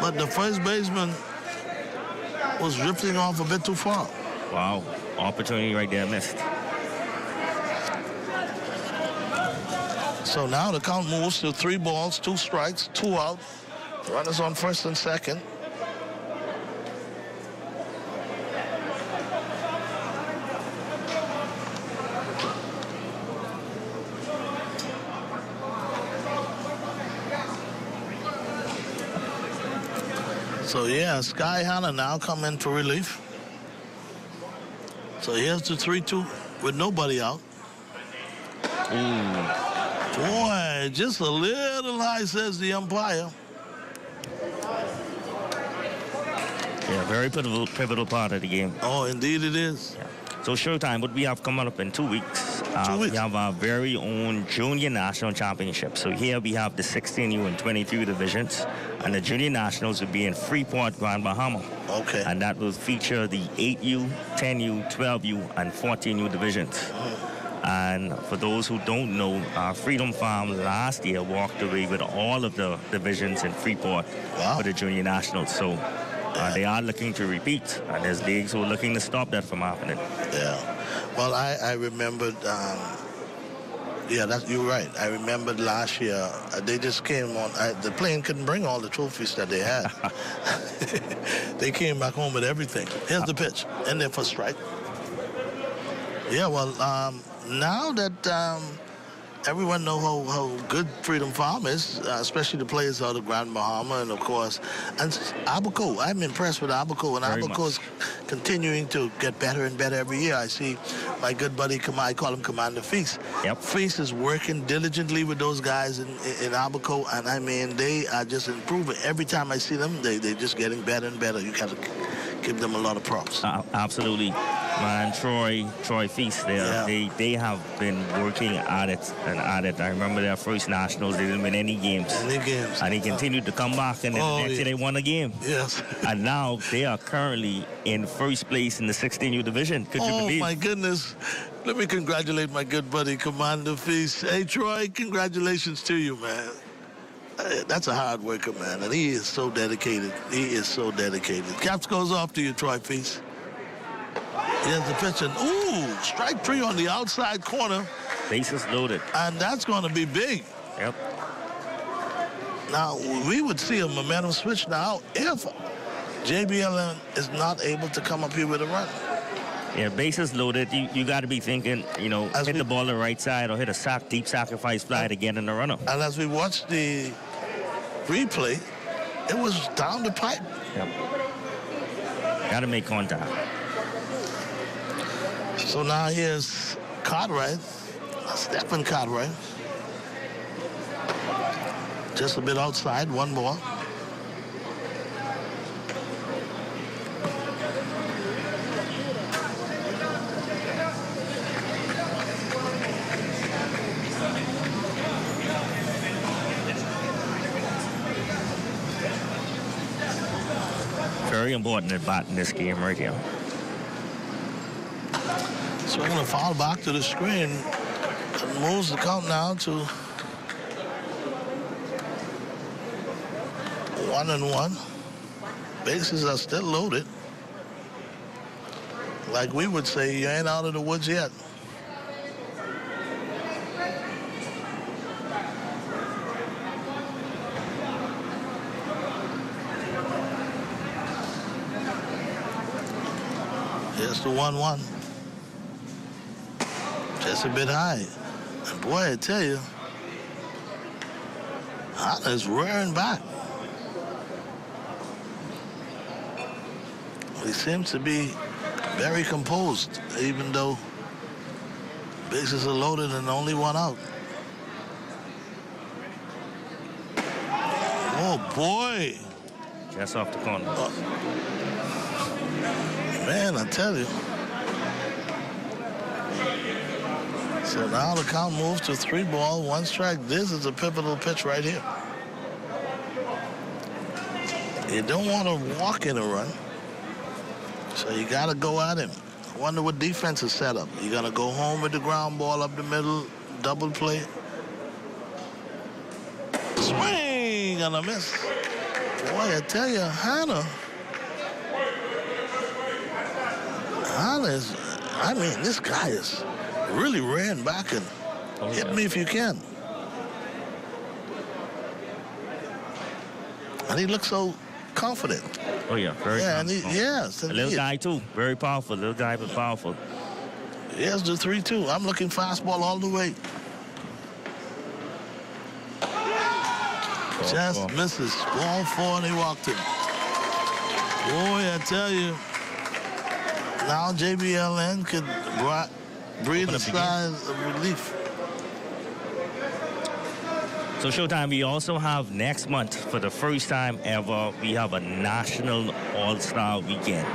But the first baseman was drifting off a bit too far. Wow. Opportunity right there missed. So now the count moves to 3 balls, 2 strikes, 2 out. Runners on first and second. So, yeah, Sky Hanna now come in for relief. So here's the 3-2 with nobody out. Boy, just a little high, says the umpire. Yeah, very pivotal part of the game. Oh, indeed it is. Yeah. So Showtime, what we have coming up in 2 weeks, 2 weeks. we have our very own Junior National Championship. So here we have the 16U and 23U divisions, and the Junior Nationals will be in Freeport, Grand Bahama. Okay. And that will feature the 8U, 10U, 12U, and 14U divisions. And for those who don't know, Freedom Farm last year walked away with all of the divisions in Freeport for the Junior Nationals. So they are looking to repeat, and there's leagues who are looking to stop that from happening. Yeah. Well, I remembered, you're right. I remembered last year, they just came on, the plane couldn't bring all the trophies that they had. They came back home with everything. Here's the pitch, in there for strike. Yeah, well, now that everyone knows how good Freedom Farm is, especially the players out of Grand Bahama, and of course, and Abaco. I'm impressed with Abaco, and Abaco is continuing to get better and better every year. I see my good buddy, I call him Commander Feast. Yep. Feast is working diligently with those guys in Abaco, and I mean, they are just improving. Every time I see them, they're just getting better and better. You got to give them a lot of props. Absolutely. Man, Troy Feast, they have been working at it and at it. I remember their first nationals, they didn't win any games. And they continued to come back, and then the next year they won a game. Yes. And now they are currently in first place in the 16U division. Could you believe? Oh, my goodness. Let me congratulate my good buddy, Commander Feast. Hey, Troy, congratulations to you, man. That's a hard worker, man, and he is so dedicated. He is so dedicated. Caps goes off to you, Troy Feast. Here's the pitch, and strike 3 on the outside corner. Bases loaded. And that's going to be big. Yep. Now, we would see a momentum switch now if JBLN is not able to come up here with a run. Yeah, bases loaded. You got to be thinking, hit the ball the right side or hit a deep sacrifice fly to get in the runner. And as we watched the replay, it was down the pipe. Yep. Got to make contact. So now here's Cartwright, Stephen Cartwright. Just a bit outside, one ball. Very important at bat in this game right here. So we're going to foul back to the screen. It moves the count now to 1-1. Bases are still loaded. Like we would say, you ain't out of the woods yet. Here's the 1-1. Just a bit high. And boy, I tell you, Hanna's rearing back. He seems to be very composed, even though bases are loaded and only one out. Oh, boy. Just off the corner. Man, I tell you. So now the count moves to 3 ball, 1 strike. This is a pivotal pitch right here. You don't want to walk in a run, so you got to go at him. I wonder what defense is set up. You got to go home with the ground ball up the middle, double play. Swing and a miss. Boy, I tell you, Hanna is, I mean, this guy is really ran back and hit me if you can. And he looks so confident. Oh, yeah, very confident. A little guy, too. Very powerful. Little guy, but powerful. Here's the 3-2. I'm looking fastball all the way. Just misses. Ball 4, and he walked him. Boy, I tell you, now JBLN could breathe a sigh of relief. So Showtime, we also have next month, for the first time ever, we have a national all-star weekend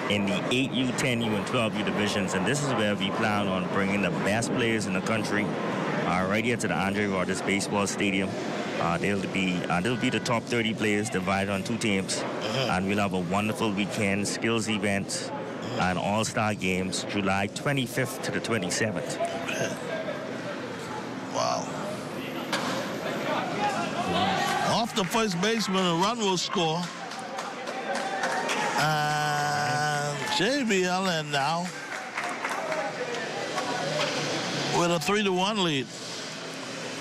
in the 8U, 10U, and 12U divisions. And this is where we plan on bringing the best players in the country right here to the Andre Rogers Baseball Stadium. They'll be the top 30 players divided on 2 teams. And we'll have a wonderful weekend, skills events, and all-star games, July 25th to the 27th. Okay. Wow. Off the first baseman, a run will score. And JBLN now with a 3-1 lead.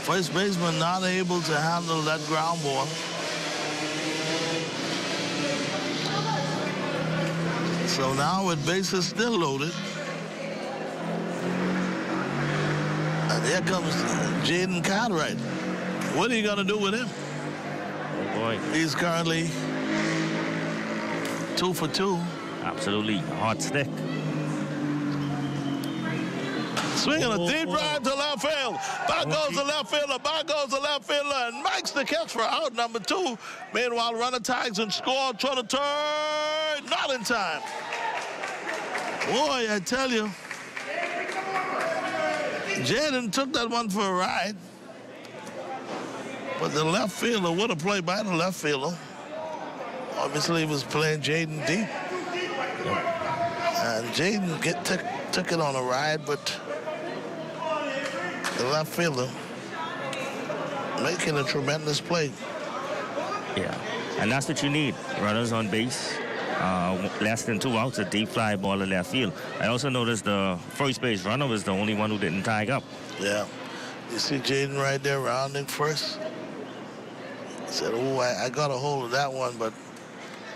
First baseman not able to handle that ground ball. So now with bases still loaded. And here comes Jaden Cartwright. What are you going to do with him? Oh boy. He's currently 2 for 2. Absolutely. Hot stick. Swinging a deep drive to left field. Back goes the left fielder. Back goes the left fielder and makes the catch for out number 2. Meanwhile, runner tags and score. Trying to turn. Not in time. Boy, I tell you. Jaden took that one for a ride. But the left fielder, what a play by the left fielder. Obviously, he was playing Jaden deep. And Jaden took it on a ride, but the left fielder making a tremendous play. Yeah, and that's what you need. Runners on base, less than 2 outs, a deep fly ball to left field. I also noticed the first base runner was the only one who didn't tag up. Yeah. You see Jaden right there rounding first? He said, oh, I got a hold of that one, but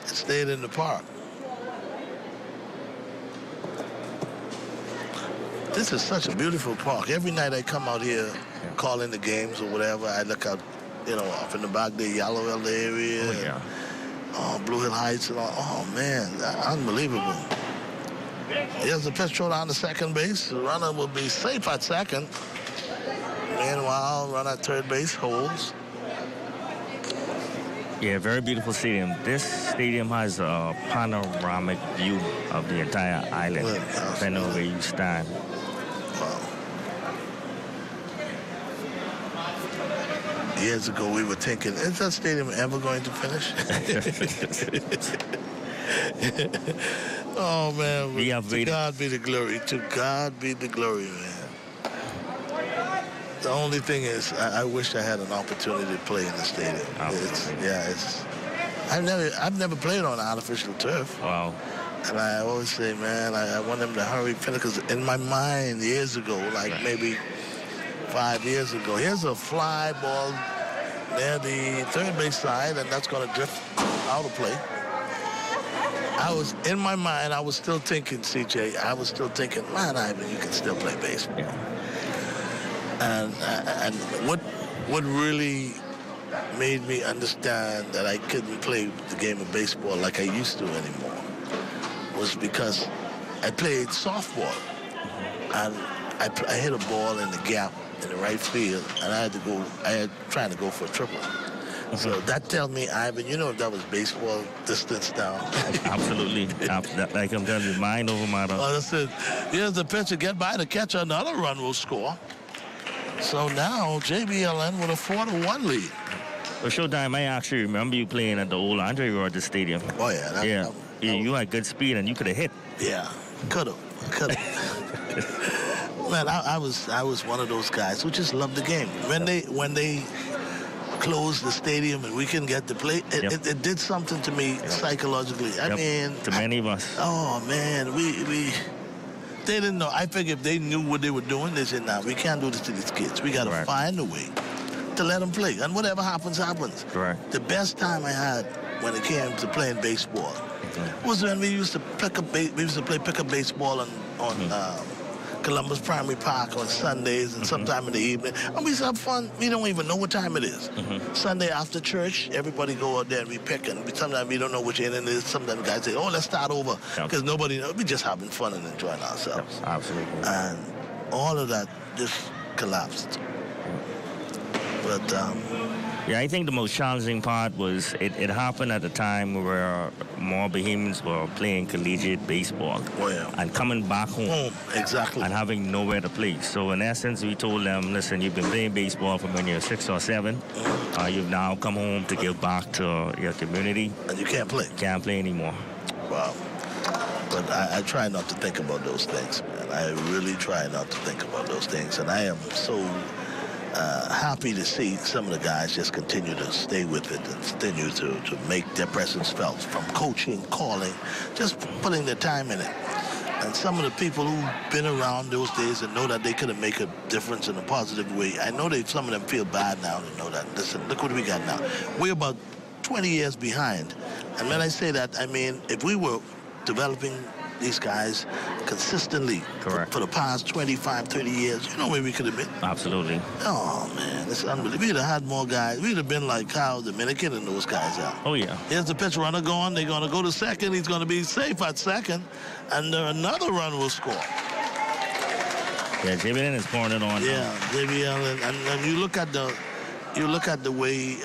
it stayed in the park. This is such a beautiful park. Every night I come out here, calling the games or whatever, I look out, you know, up in the back there, Yellow Elder area. Oh, yeah. Blue Hill Heights and all. Oh, man, unbelievable. Here's the pitch throw down to second base. The runner will be safe at second. Meanwhile, runner at third base holds. Yeah, very beautiful stadium. This stadium has a panoramic view of the entire island, depending on where you stand. Wow. Years ago, we were thinking, is that stadium ever going to finish? Oh, man. To God be the glory. To God be the glory, man. The only thing is, I wish I had an opportunity to play in the stadium. I've never played on artificial turf. Wow. And I always say, man, I want them to hurry finish, because in my mind years ago, like maybe 5 years ago, here's a fly ball near the third base side, and that's going to drift out of play. In my mind, I was still thinking, CJ, man, Ivan, you can still play baseball. Yeah. And what really made me understand that I couldn't play the game of baseball like I used to anymore was because I played softball, and I hit a ball in the gap in the right field, and I had trying to go for a triple. So that tells me, Ivan, you know, if that was baseball distance down. Absolutely. Like I'm telling you, mind over matter. Oh, that's it. Here's the pitcher, get by the catcher, another run will score. So now JBLN with a 4-1 lead. Well, Showtime, I actually remember you playing at the old Andre Rogers Stadium. Oh, yeah. You had good speed, and you could have hit. Yeah, could have. Man, I was one of those guys who just loved the game. When they closed the stadium and we couldn't get to play, it did something to me psychologically. I mean, to many of us. Oh man, they didn't know. I figured if they knew what they were doing, they said, "Nah, we can't do this to these kids. We got to find a way to let them play, and whatever happens, happens." Correct. The best time I had when it came to playing baseball was when we used to play pickup baseball on Columbus Primary Park on Sundays and sometime in the evening. And we just have fun. We don't even know what time it is. Sunday after church, everybody go out there and we pick. And sometimes we don't know which inning it is. Sometimes guys say, oh, let's start over. Because nobody knows. We're just having fun and enjoying ourselves. Absolutely. And all of that just collapsed. But yeah, I think the most challenging part was it happened at a time where more Bahamians were playing collegiate baseball and coming back home exactly, and having nowhere to play. So in essence, we told them, listen, you've been playing baseball from when you're 6 or 7. You've now come home to give back to your community. And you can't play. Can't play anymore. Wow. But I try not to think about those things, man. I really try not to think about those things. And I am so happy to see some of the guys just continue to stay with it and continue to make their presence felt, from coaching, calling, just putting their time in it. And some of the people who've been around those days and know that they could make a difference in a positive way, I know some of them feel bad now to know that, listen, look what we got now. We're about 20 years behind. And when I say that, I mean, if we were developing these guys consistently for the past 25, 30 years, you know where we could have been? Absolutely. Oh, man, it's unbelievable. We'd have had more guys. We'd have been like Kyle Dominican and those guys out. Oh, yeah. Here's the pitch runner going. They're going to go to second. He's going to be safe at second. And another run will score. Yeah, J.B. Allen is pouring it on. Yeah, J.B. Allen. And you look at the way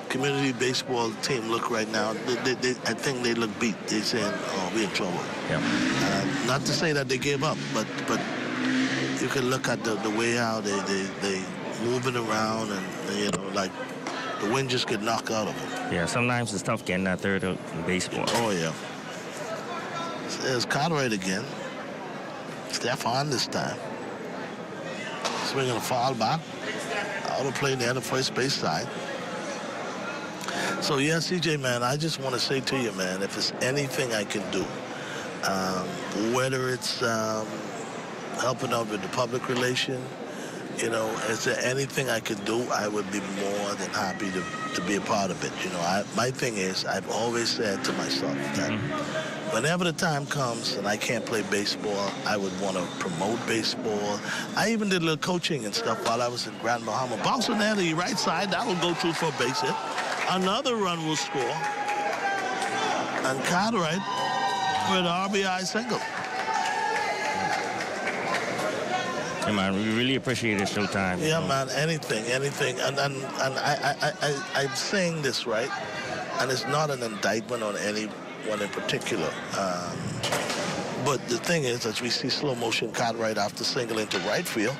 community baseball team look right now. I think they look beat. They're saying, oh, we're in trouble. Yeah. Not to say that they gave up, but you can look at the way how they moving around, and you know, like the wind just get knocked out of them. Yeah, sometimes it's tough getting that third out in baseball. Oh, yeah. There's Cartwright again. Stefan this time. Swinging a foul back. Out of play near the first base side. So, yeah, CJ, man, I just want to say to you, man, if there's anything I can do, whether it's helping out with the public relation, you know, is there anything I can do, I would be more than happy to be a part of it. You know, my thing is, I've always said to myself that whenever the time comes and I can't play baseball, I would want to promote baseball. I even did a little coaching and stuff while I was in Grand Bahama. Bouncing there to the right side, that will go through for a base hit. Another run will score. And Cartwright with an RBI single. Hey, man, we really appreciate it, Showtime. Yeah, man, anything. And I'm saying this, right? And it's not an indictment on anyone in particular. But the thing is, as we see slow motion Cartwright after single into right field,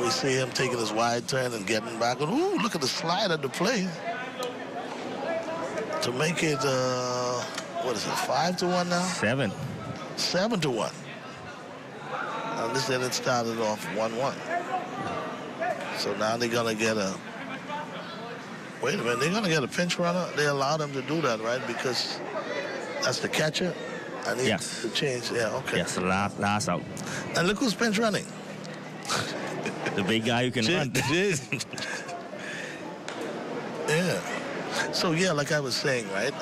we see him taking his wide turn and getting back. And, ooh, look at the slide at the plate. To make it, what is it, 5-1 now? 7. 7-1. And this inning started off 1-1. So now they're going to get a, wait a minute, they're going to get a pinch runner? They allow them to do that, right? Because that's the catcher? I need to change, yeah, okay. Yes, the last out. And look who's pinch running. The big guy who can run. Yeah. So, yeah, like I was saying, right,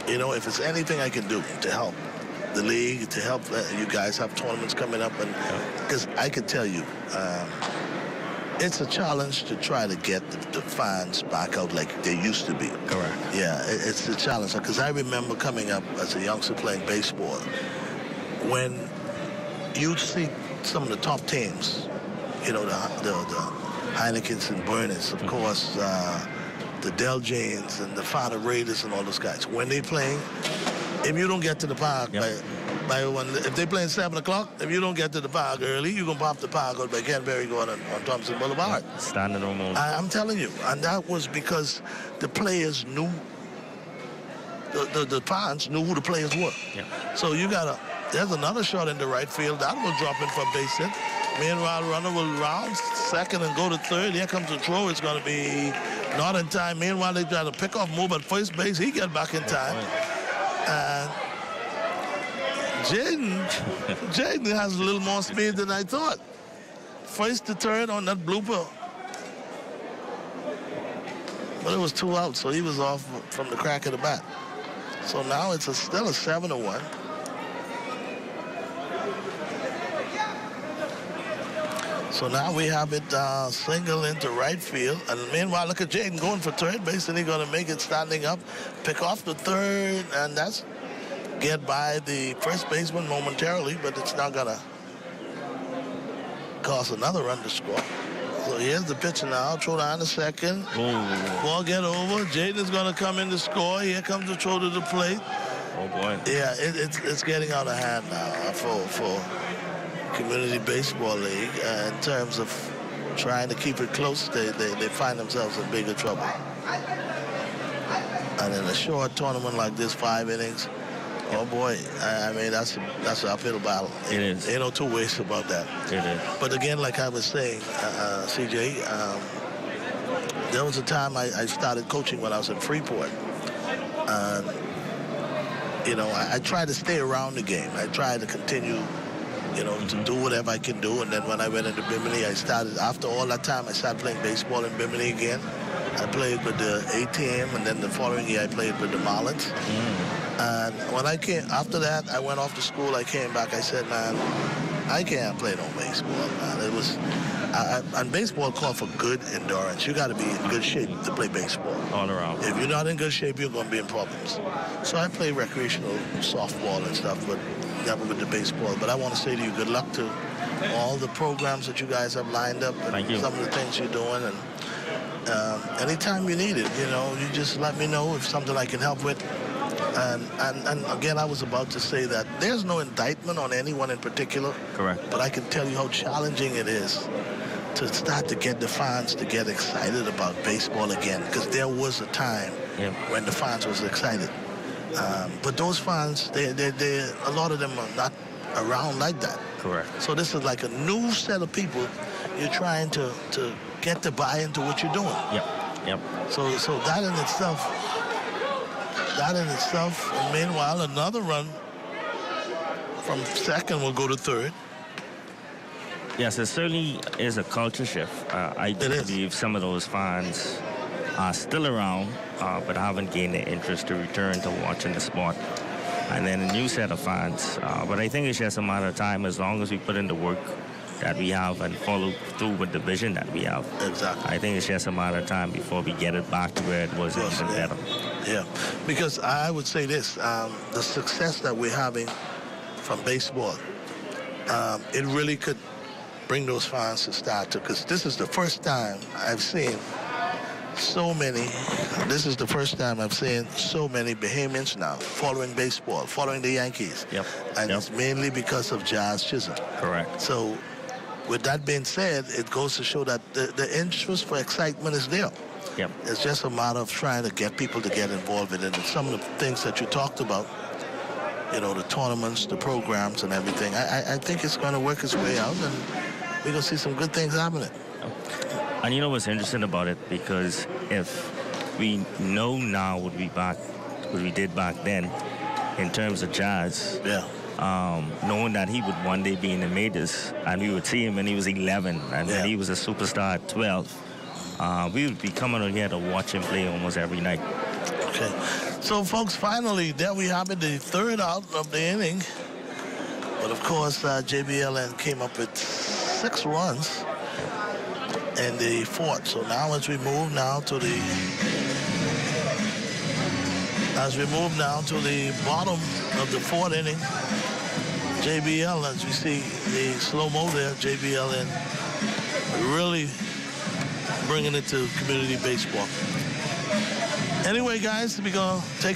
you know, if it's anything I can do to help the league, to help you guys have tournaments coming up, and because I could tell you, it's a challenge to try to get the fans back out like they used to be. Correct. Yeah, it's a challenge, because I remember coming up as a youngster playing baseball, when you see some of the top teams, you know, the Heinekens and Burners, of course, the Del Janes and the Fada Raiders and all those guys. When they playing, if you don't get to the park if they playing 7 o'clock, if you don't get to the park early, you can pop the park out by Canberry going on Thompson Boulevard. Standing almost. I'm telling you, and that was because the players knew, the fans knew who the players were. Yeah. So you got there's another shot in the right field. That will drop in for a base hit. Meanwhile, runner will round second and go to third. Here comes the throw. It's going to be not in time. Meanwhile, they try to pick off move at first base. He get back in time. And Jaden has a little more speed than I thought. First to third on that blooper. But it was 2 outs, so he was off from the crack of the bat. So now it's still a 7-1. So now we have it single into right field. And meanwhile, look at Jaden going for third base, and he's going to make it standing up, pick off the third, and that's get by the first baseman momentarily, but it's not going to cause another run to score. So here's the pitcher now, throw down the second. Ball get over. Jaden's going to come in to score. Here comes the throw to the plate. Oh, boy. Yeah, it's getting out of hand now for Community Baseball League. In terms of trying to keep it close, they find themselves in bigger trouble. And in a short tournament like this, 5 innings, oh boy, I mean, that's an uphill battle. It is. Ain't no two ways about that. It is. But again, like I was saying, CJ, there was a time I started coaching when I was in Freeport. You know, I tried to stay around the game. I tried to continue, you know, to do whatever I can do. And then when I went into Bimini, after all that time, I started playing baseball in Bimini again. I played with the A-team, and then the following year I played with the Marlins. And when I came, after that, I went off to school, I came back, I said, man, I can't play no baseball, man. It was, and baseball called for good endurance. You got to be in good shape to play baseball. All around. If you're not in good shape, you're going to be in problems. So I play recreational softball and stuff, but never with the baseball. But I want to say to you, good luck to all the programs that you guys have lined up and Thank you. some of the things you're doing. And anytime you need it, you know, you just let me know if something I can help with. And again, I was about to say that there's no indictment on anyone in particular. Correct. But I can tell you how challenging it is to start to get the fans to get excited about baseball again, because there was a time when the fans was excited. But those fans, a lot of them are not around like that. Correct. So this is like a new set of people you're trying to get to buy into what you're doing. Yep. So that in itself, and meanwhile, another run from second will go to third. Yes, it certainly is a culture shift. I believe some of those fans are still around, but haven't gained the interest to return to watching the sport. And then a new set of fans. But I think it's just a matter of time, as long as we put in the work that we have and follow through with the vision that we have. Exactly. I think it's just a matter of time before we get it back to where it was even better. Yeah, because I would say this, the success that we're having from baseball, it really could bring those fans to start to, because this is the first time I've seen so many Bahamians now following baseball, following the Yankees. Yep. And it's mainly because of Jazz Chisholm. Correct. So with that being said, it goes to show that the interest for excitement is there. Yep. It's just a matter of trying to get people to get involved in it. And some of the things that you talked about, you know, the tournaments, the programs and everything, I think it's going to work its way out, and we're going to see some good things happening. And you know what's interesting about it? Because if we know now what we did back then in terms of Jazz, knowing that he would one day be in the majors, and we would see him when he was 11, and when he was a superstar at 12, we would be coming out here to watch him play almost every night. Okay. So, folks, finally, there we have it, the third out of the inning. But, of course, JBLN came up with 6 runs in the fourth. So now as we move now to the bottom of the fourth inning, JBL, as we see the slow-mo there, JBLN really bringing it to community baseball. Anyway, guys, we're going to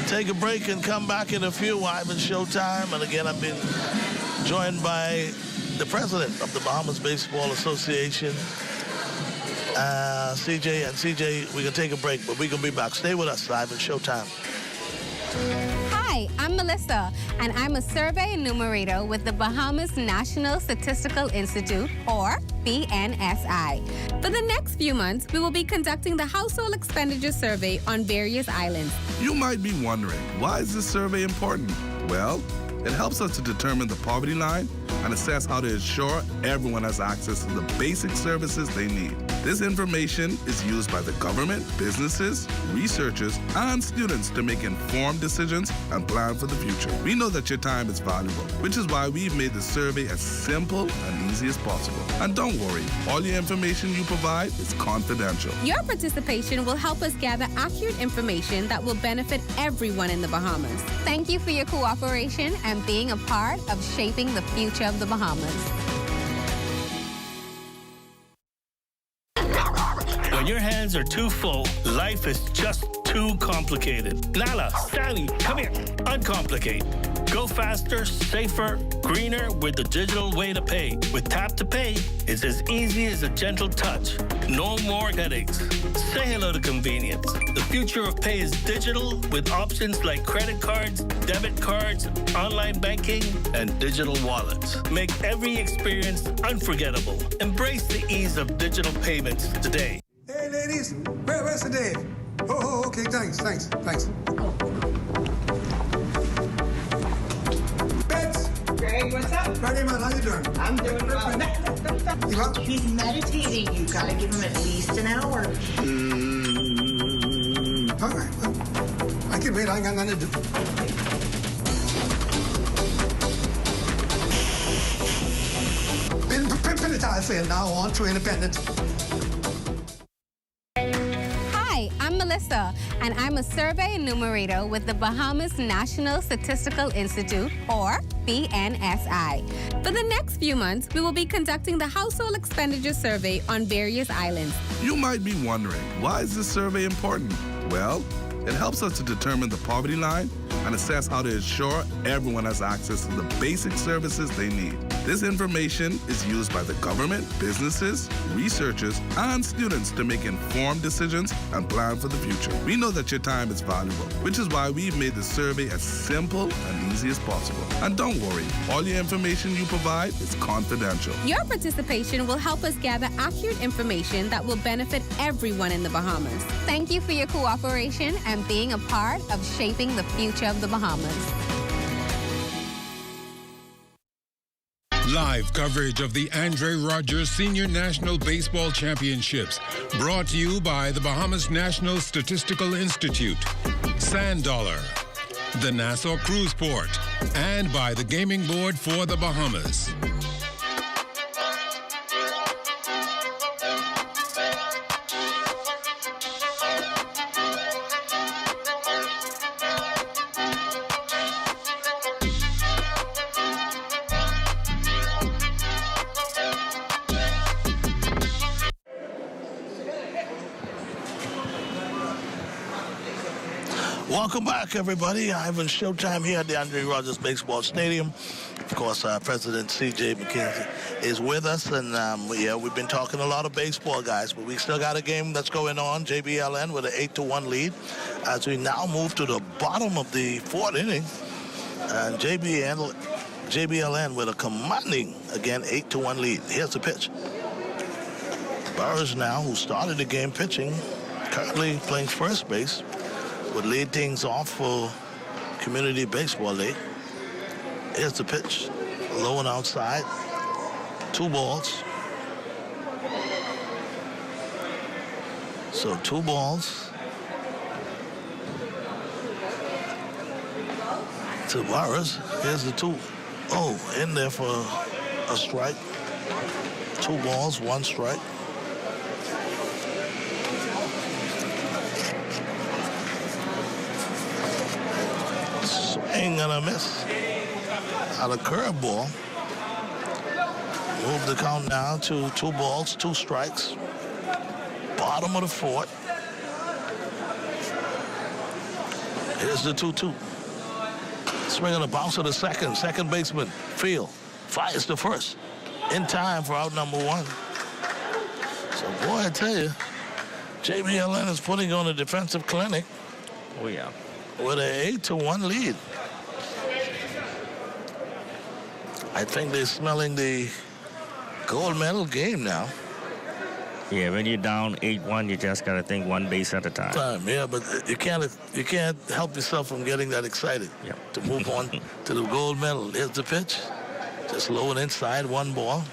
take a break and come back in a few. Ivan Showtime. And again, I've been joined by the president of the Bahamas Baseball Association, CJ. And CJ, we're going to take a break, but we're going to be back. Stay with us, Ivan Showtime. Hi, I'm Melissa, and I'm a survey enumerator with the Bahamas National Statistical Institute, or BNSI. For the next few months, we will be conducting the Household Expenditure Survey on various islands. You might be wondering, why is this survey important? Well, it helps us to determine the poverty line and assess how to ensure everyone has access to the basic services they need. This information is used by the government, businesses, researchers, and students to make informed decisions and plan for the future. We know that your time is valuable, which is why we've made the survey as simple and easy as possible. And don't worry, all your information you provide is confidential. Your participation will help us gather accurate information that will benefit everyone in the Bahamas. Thank you for your cooperation and being a part of shaping the future of the Bahamas. When your hands are too full, life is just too complicated. Nala, Sally, come here. Uncomplicate. Go faster, safer, greener with the digital way to pay. With Tap to Pay, it's as easy as a gentle touch. No more headaches. Say hello to convenience. The future of pay is digital with options like credit cards, debit cards, online banking, and digital wallets. Make every experience unforgettable. Embrace the ease of digital payments today. Hey, ladies, where's the Dave? Oh, okay, thanks. Bets. Greg, what's up? Ready, man, how you doing? I'm doing well. You up? He's meditating. You gotta give him at least an hour. All right, well, I can wait, I ain't got nothing to do. Pin it out, say now on to independent. Hi, I'm Melissa, and I'm a survey enumerator with the Bahamas National Statistical Institute, or BNSI. For the next few months, we will be conducting the Household Expenditure Survey on various islands. You might be wondering, why is this survey important? Well, it helps us to determine the poverty line and assess how to ensure everyone has access to the basic services they need. This information is used by the government, businesses, researchers, and students to make informed decisions and plan for the future. We know that your time is valuable, which is why we've made the survey as simple and easy as possible. And don't worry, all your information you provide is confidential. Your participation will help us gather accurate information that will benefit everyone in the Bahamas. Thank you for your cooperation and being a part of shaping the future of the Bahamas. Live coverage of the Andre Rogers Senior National Baseball Championships, brought to you by the Bahamas National Statistical Institute, Sand Dollar, the Nassau Cruise Port, and by the Gaming Board for the Bahamas. Welcome back, everybody. Ivan Showtime here at the Andre Rogers Baseball Stadium. Of course, President C.J. McKenzie is with us, and we've been talking a lot of baseball, guys, but we still got a game that's going on. JBLN with an 8-1 lead as we now move to the bottom of the fourth inning, and JBLN with a commanding, again, 8-1 lead. Here's the pitch. Burris now, who started the game pitching, currently playing first base, would lead things off for Community Baseball League. Here's the pitch. Low and outside. 2 balls. So 2 balls. To Burris. Here's the 2. Oh, in there for a strike. 2 balls, 1 strike. Ain't gonna miss. Out of curveball. Move the count now to 2 balls, 2 strikes. Bottom of the fourth. Here's the 2-2. Swing on the bounce of the second. Second baseman, Field, fires to first. In time for out number 1. So, boy, I tell you, JBLN is putting on a defensive clinic. Oh, yeah. With an 8-1 lead. I think they're smelling the gold medal game now. Yeah, when you're down 8-1, you just got to think one base at a time. Yeah, but you can't help yourself from getting that excited. Yep. To move on to the gold medal. Here's the pitch. Just low and inside, 1 ball.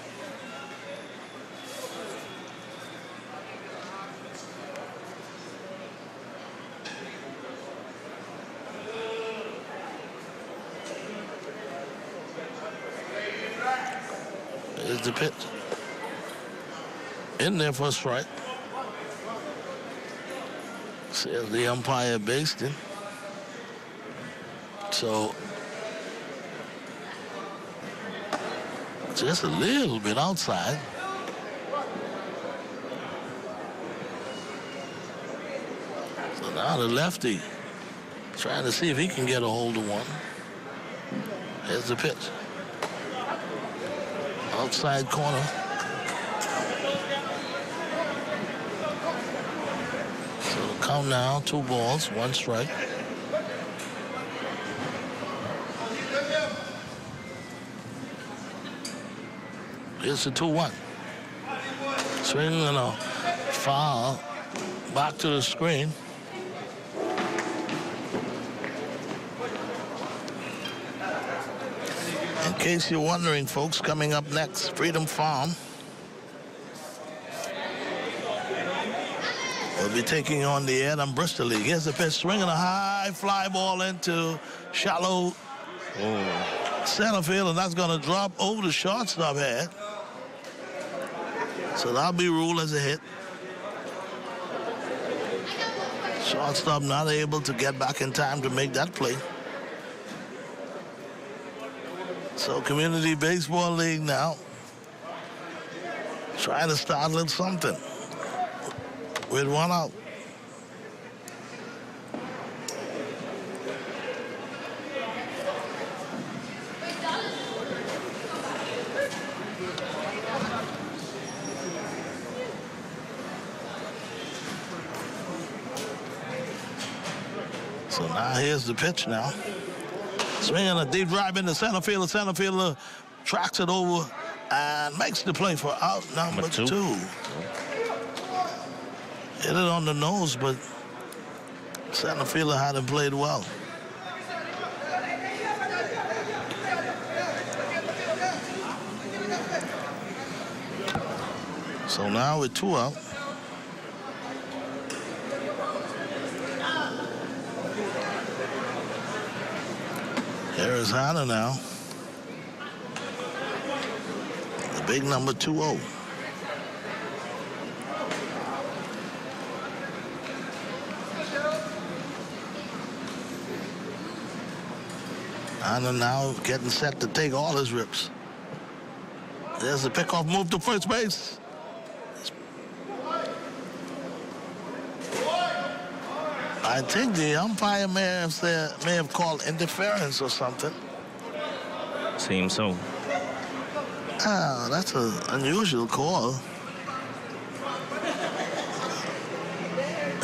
Here's the pitch. In there for a strike. Says the umpire Baston. So just a little bit outside. So now the lefty trying to see if he can get a hold of one. Here's the pitch. Outside corner. So count now, 2 balls, 1 strike. Here's the 2-1. Swing and a foul. Back to the screen. In case you're wondering, folks, coming up next, Freedom Farm will be taking on the Adam Bristol League. Here's the pitch, swinging a high fly ball into shallow center field, and that's going to drop over the shortstop head. So that'll be ruled as a hit. Shortstop not able to get back in time to make that play. So Community Baseball League now trying to start a little something with 1 out. So now here's the pitch now. Swinging a deep drive into center field. The center fielder tracks it over and makes the play for out number 2. Hit it on the nose, but center fielder hadn't played well. So now with 2 out. Here's Hannah now. The big number 2-0. Hannah now getting set to take all his rips. There's the pickoff move to first base. I think the umpire may have called interference or something. Seems so. Ah, that's an unusual call.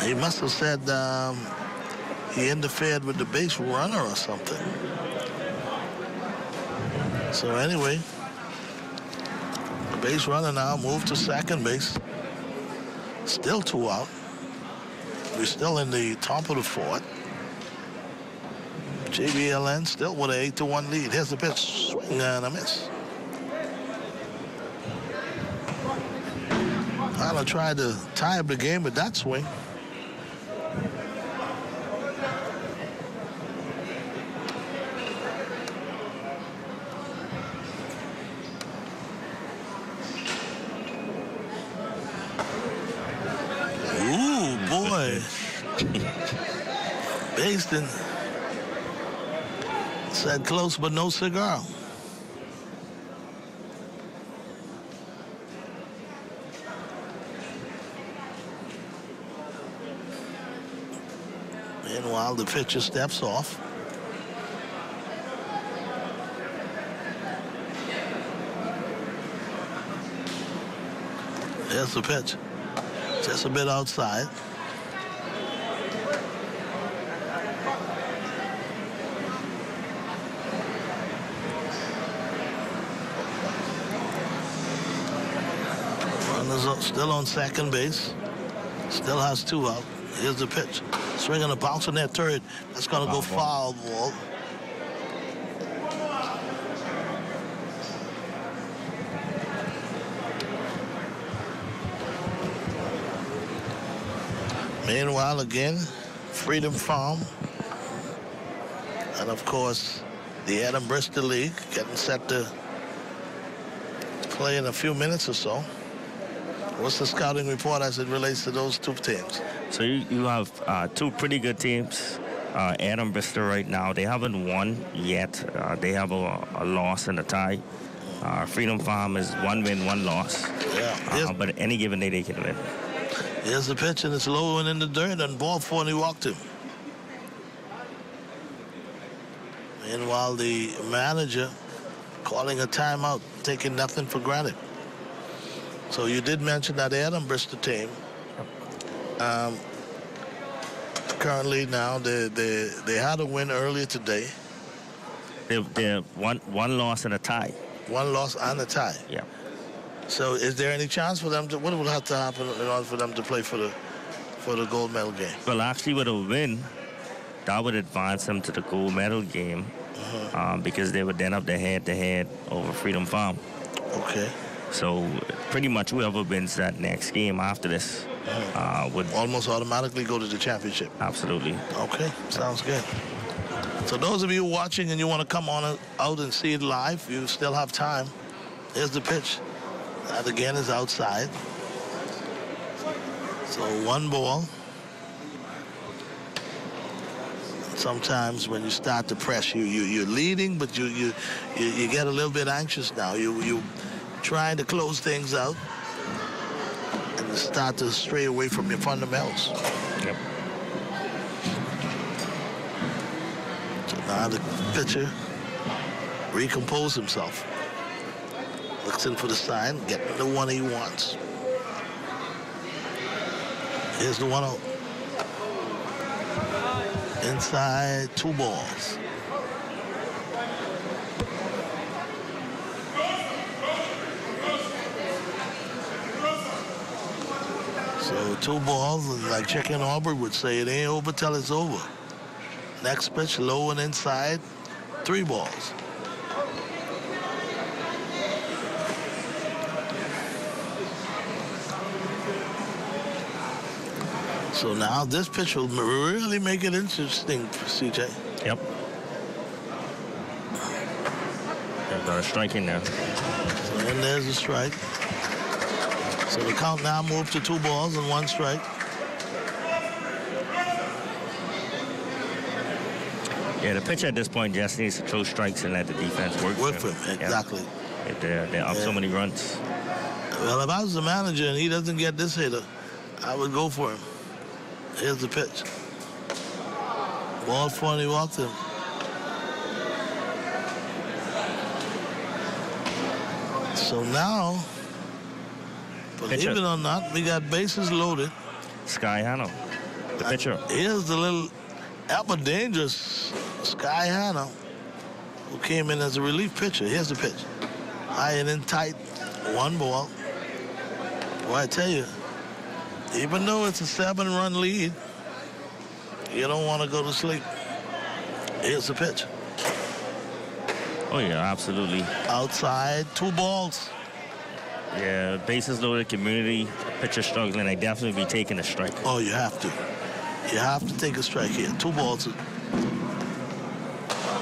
He must have said he interfered with the base runner or something. So anyway, the base runner now moved to second base. Still 2 out. We're still in the top of the 4th. JBLN still with an 8-1 lead. Here's the pitch, swing and a miss. Tyler tried to tie up the game with that swing. Ooh, boy. Baston said close but no cigar. Meanwhile, the pitcher steps off. There's the pitch. Just a bit outside. Runners up, still on second base. Still has 2 out. Here's the pitch. Swinging a bounce in that third. That's going to go foul ball. Meanwhile, again, Freedom Farm. And, of course, the Adam Bristol League getting set to play in a few minutes or so. What's the scouting report as it relates to those two teams? So you have two pretty good teams. Adam Bristol right now, they haven't won yet. They have a loss and a tie. Freedom Farm is 1 win, 1 loss. Yeah. But any given day they can win. Here's the pitch, and it's low and in the dirt, and ball 4, and he walked him. Meanwhile, the manager calling a timeout, taking nothing for granted. So you did mention that Adam Bristol team. Currently now, they had a win earlier today. They're one loss and a tie. 1 loss and a tie. Yeah. So is there any chance for them to, what would have to happen in order for them to play for the gold medal game? Well, actually, with a win, that would advance them to the gold medal game because they would then have the head-to-head over Freedom Farm. Okay. So pretty much whoever wins that next game after this would almost automatically go to the championship. Absolutely. Okay, sounds good. So those of you watching and you want to come on out and see it live, you still have time. Here's the pitch. That again is outside. So 1 ball. Sometimes when you start to press, you're leading, but you get a little bit anxious now. You trying to close things out and you start to stray away from your fundamentals. Yep. So now the pitcher recomposes himself. Looks in for the sign, getting the one he wants. Here's the 1-0. Inside, 2 balls. So 2 balls, and like Chicken Aubrey would say, it ain't over till it's over. Next pitch, low and inside, 3 balls. So now this pitch will really make it interesting for CJ. Yep. They've got a strike in there. So then there's a strike. So the count now moves to 2 balls and 1 strike. Yeah, the pitcher at this point just needs to throw strikes and let the defense work for him. Exactly. Yeah. They're up so many runs. Well, if I was the manager and he doesn't get this hitter, I would go for him. Here's the pitch. Ball 4, and he walked him. So now, believe it or not, we got bases loaded. Sky Hanno, the pitcher. Here's the little ever dangerous Sky Hanno, who came in as a relief pitcher. Here's the pitch. High and in tight, 1 ball. Boy, I tell you, even though it's a 7-run lead, you don't want to go to sleep. Here's the pitch. Oh, yeah, absolutely. Outside, 2 balls. Yeah, bases loaded, community, pitcher struggling. I definitely be taking a strike. Oh, you have to. You have to take a strike here. 2 balls.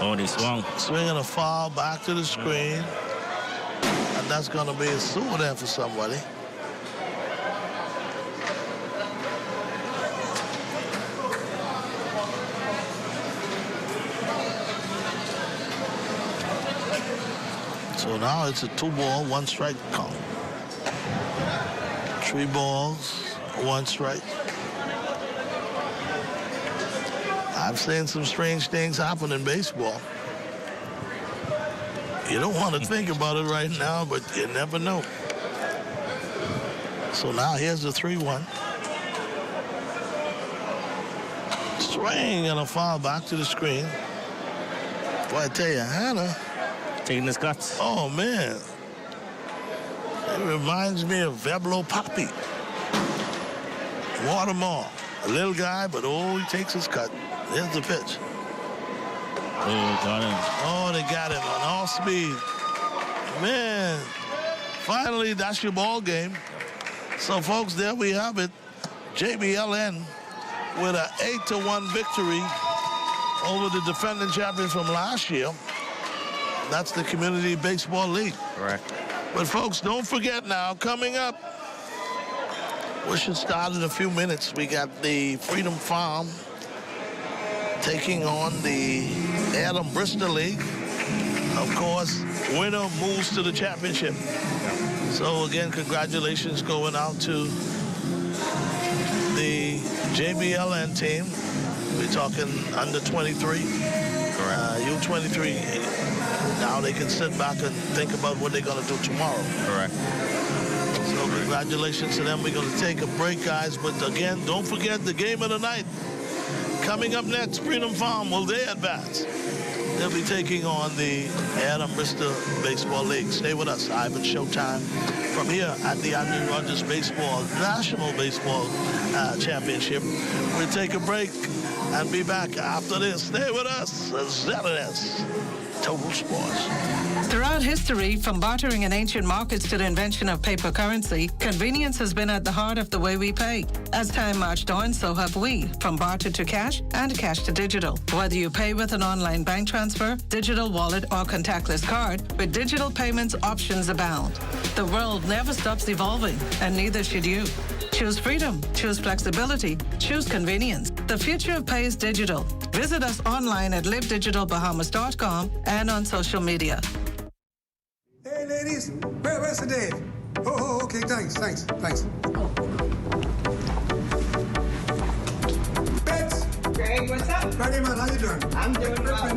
Oh, they swung. Swinging a foul back to the screen. And that's going to be a sewer there for somebody. So now it's a 2-ball, 1 strike count. 3 balls, 1 strike. I've seen some strange things happen in baseball. You don't want to think about it right now, but you never know. So now here's the 3-1. Swing and a foul back to the screen. Boy, I tell you, Hannah. Taking his guts. Oh, man. It reminds me of Veblo Poppy. Watermore. A little guy, but oh, he takes his cut. Here's the pitch. Oh, got him. Oh, they got him on all speed. Man, finally, that's your ball game. So, folks, there we have it. JBLN with an 8-1 victory over the defending champions from last year. That's the Community Baseball League. Correct. But folks, don't forget now, coming up, we should start in a few minutes. We got the Freedom Farm taking on the Adam Bristol League. Of course, winner moves to the championship. So again, congratulations going out to the JBLN team. We're talking under 23. U23. Now they can sit back and think about what they're going to do tomorrow. Correct. So congratulations to them. We're going to take a break, guys. But again, don't forget the game of the night. Coming up next, Freedom Farm, will they advance? They'll be taking on the Adam Bristol Baseball League. Stay with us. Ivan Showtime from here at the Andre Rogers Baseball National Baseball Championship. We'll take a break and be back after this. Stay with us. ZNS Total Sports. Throughout history, from bartering in ancient markets to the invention of paper currency, convenience has been at the heart of the way we pay. As time marched on, so have we, from barter to cash and cash to digital. Whether you pay with an online bank transfer, digital wallet, or contactless card, with digital payments, options abound. The world never stops evolving, and neither should you. Choose freedom, choose flexibility, choose convenience. The future of pay is digital. Visit us online at livedigitalbahamas.com and on social media. Hey, ladies, where's the Dave? Oh, okay, thanks. Bets. Greg, what's up? Friday, man, how you doing? I'm doing well.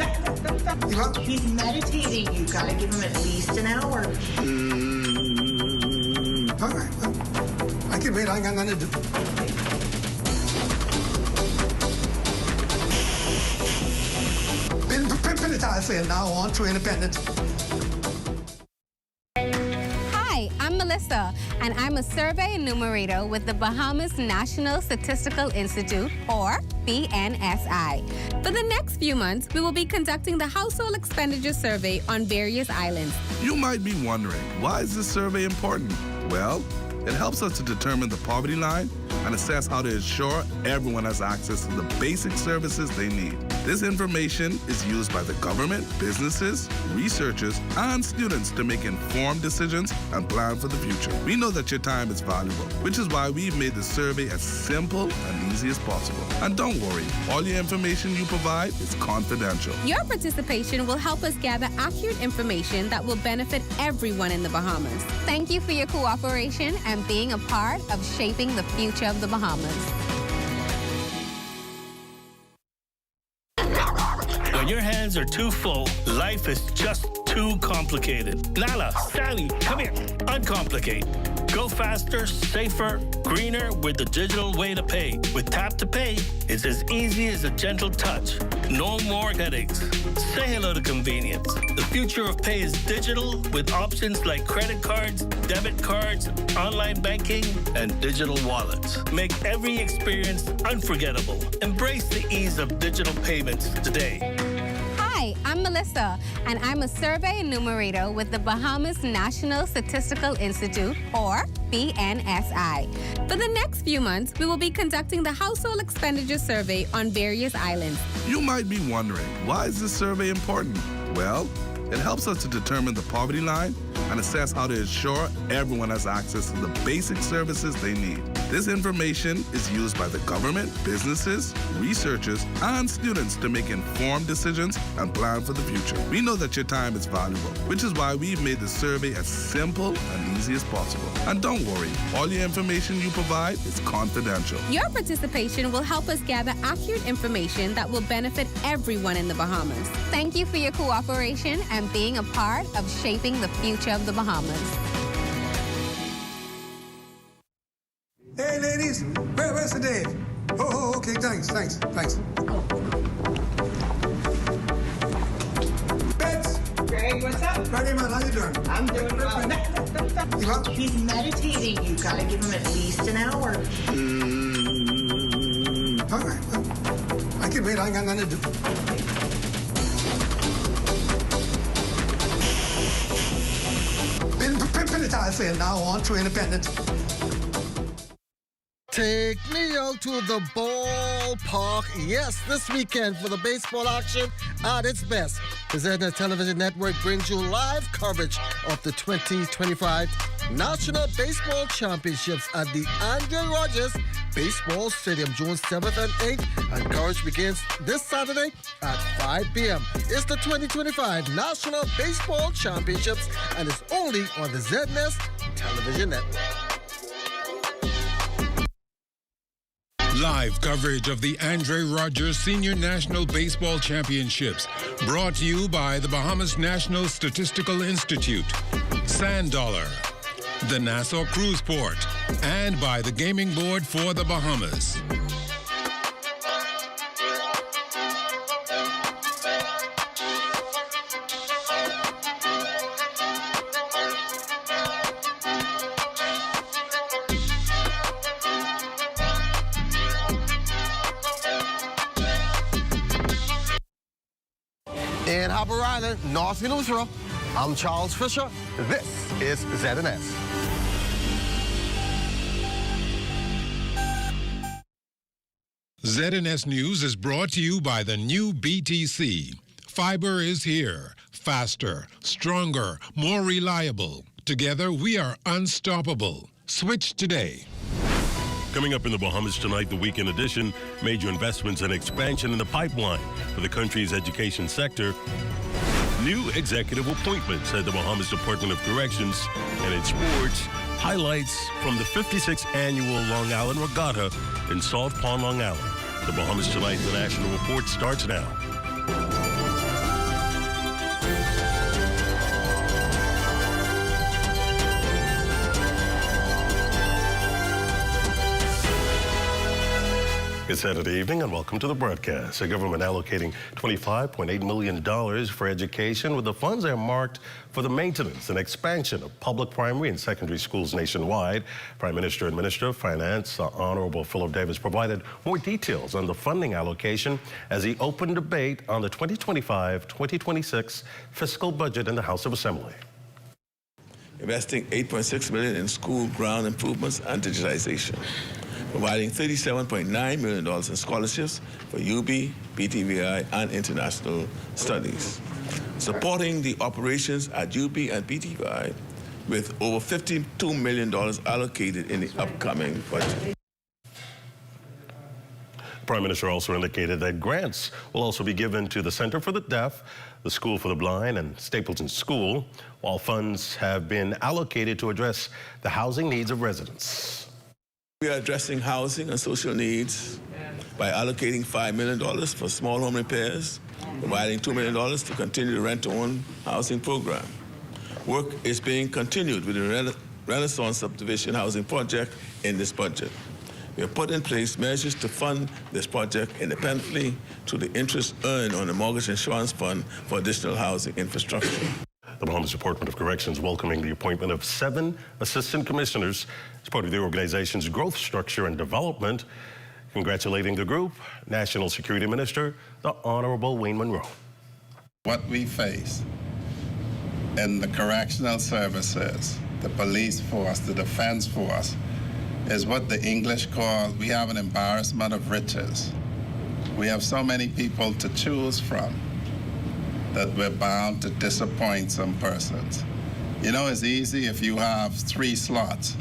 You what? He's meditating. You gotta give him at least an hour. All right, well, I can wait. I ain't got nothing to do. Been pimping it, I say, now on to independence. Hi, I'm Melissa, and I'm a survey enumerator with the Bahamas National Statistical Institute, or BNSI. For the next few months, we will be conducting the Household Expenditure Survey on various islands. You might be wondering, why is this survey important? Well, it helps us to determine the poverty line and assess how to ensure everyone has access to the basic services they need. This information is used by the government, businesses, researchers, and students to make informed decisions and plan for the future. We know that your time is valuable, which is why we've made the survey as simple and easy as possible. And don't worry, all your information you provide is confidential. Your participation will help us gather accurate information that will benefit everyone in the Bahamas. Thank you for your cooperation and being a part of shaping the future of the Bahamas. When your hands are too full, life is just too complicated. Nala, Sally, come here. Uncomplicate. Go faster, safer, greener with the digital way to pay. With Tap to Pay, it's as easy as a gentle touch. No more headaches. Say hello to convenience. The future of pay is digital with options like credit cards, debit cards, online banking, and digital wallets. Make every experience unforgettable. Embrace the ease of digital payments today. Hi, I'm Melissa, and I'm a survey enumerator with the Bahamas National Statistical Institute, or BNSI. For the next few months, we will be conducting the Household Expenditure Survey on various islands. You might be wondering, why is this survey important? Well, it helps us to determine the poverty line and assess how to ensure everyone has access to the basic services they need. This information is used by the government, businesses, researchers, and students to make informed decisions and plan for the future. We know that your time is valuable, which is why we've made the survey as simple and easy as possible. And don't worry, all your information you provide is confidential. Your participation will help us gather accurate information that will benefit everyone in the Bahamas. Thank you for your cooperation and being a part of shaping the future of the Bahamas. Hey, ladies, where's the Dave? Oh, okay, thanks. Bets. Greg, what's up? Friday, man, how you doing? I'm doing well. You what? He's meditating. You gotta give him at least an hour. All right, well, I can wait. I ain't got nothing to do. Been pimping it, I say, now on to independence. Take me out to the ballpark. Yes, this weekend for the baseball action at its best. The ZNet Television Network brings you live coverage of the 2025 National Baseball Championships at the Andre Rogers Baseball Stadium, June 7th and 8th. And coverage begins this Saturday at 5 p.m. It's the 2025 National Baseball Championships, and it's only on the ZNet Television Network. Live coverage of the Andre Rogers Senior National Baseball Championships, brought to you by the Bahamas National Statistical Institute, Sand Dollar, the Nassau Cruise Port, and by the Gaming Board for the Bahamas. In Harbour Island, North Eleuthera, I'm Charles Fisher. This is ZNS. ZNS News is brought to you by the new BTC. Fiber is here. Faster, stronger, more reliable. Together, we are unstoppable. Switch today. Coming up in the Bahamas tonight, the weekend edition, major investments and expansion in the pipeline for the country's education sector. New executive appointments at the Bahamas Department of Corrections. And in sports, highlights from the 56th annual Long Island Regatta in Salt Pond, Long Island. The Bahamas Tonight, the national report starts now. Good Saturday evening and welcome to the broadcast. The government allocating $25.8 million for education, with the funds earmarked for the maintenance and expansion of public primary and secondary schools nationwide. Prime Minister and Minister of Finance, Honorable Philip Davis, provided more details on the funding allocation as he opened debate on the 2025-2026 fiscal budget in the House of Assembly. Investing $8.6 million in school ground improvements and digitization. Providing $37.9 million in scholarships for UB, BTVI, and international studies. Supporting the operations at UB and BTVI with over $52 million allocated in the upcoming budget. The Prime Minister also indicated that grants will also be given to the Center for the Deaf, the School for the Blind, and Stapleton School, while funds have been allocated to address the housing needs of residents. We are addressing housing and social needs by allocating $5 million for small home repairs, providing $2 million to continue the rent-to-own housing program. Work is being continued with the Renaissance Subdivision Housing Project in this budget. We have put in place measures to fund this project independently through the interest earned on the Mortgage Insurance Fund for additional housing infrastructure. The Bahamas Department of Corrections welcoming the appointment of 7 assistant commissioners as part of the organization's growth structure and development. Congratulating the group, National Security Minister, the Honorable Wayne Monroe. What we face in the correctional services, the police force, the defense force, is what the English call, we have an embarrassment of riches. We have so many people to choose from that we're bound to disappoint some persons. You know, it's easy if you have 3 slots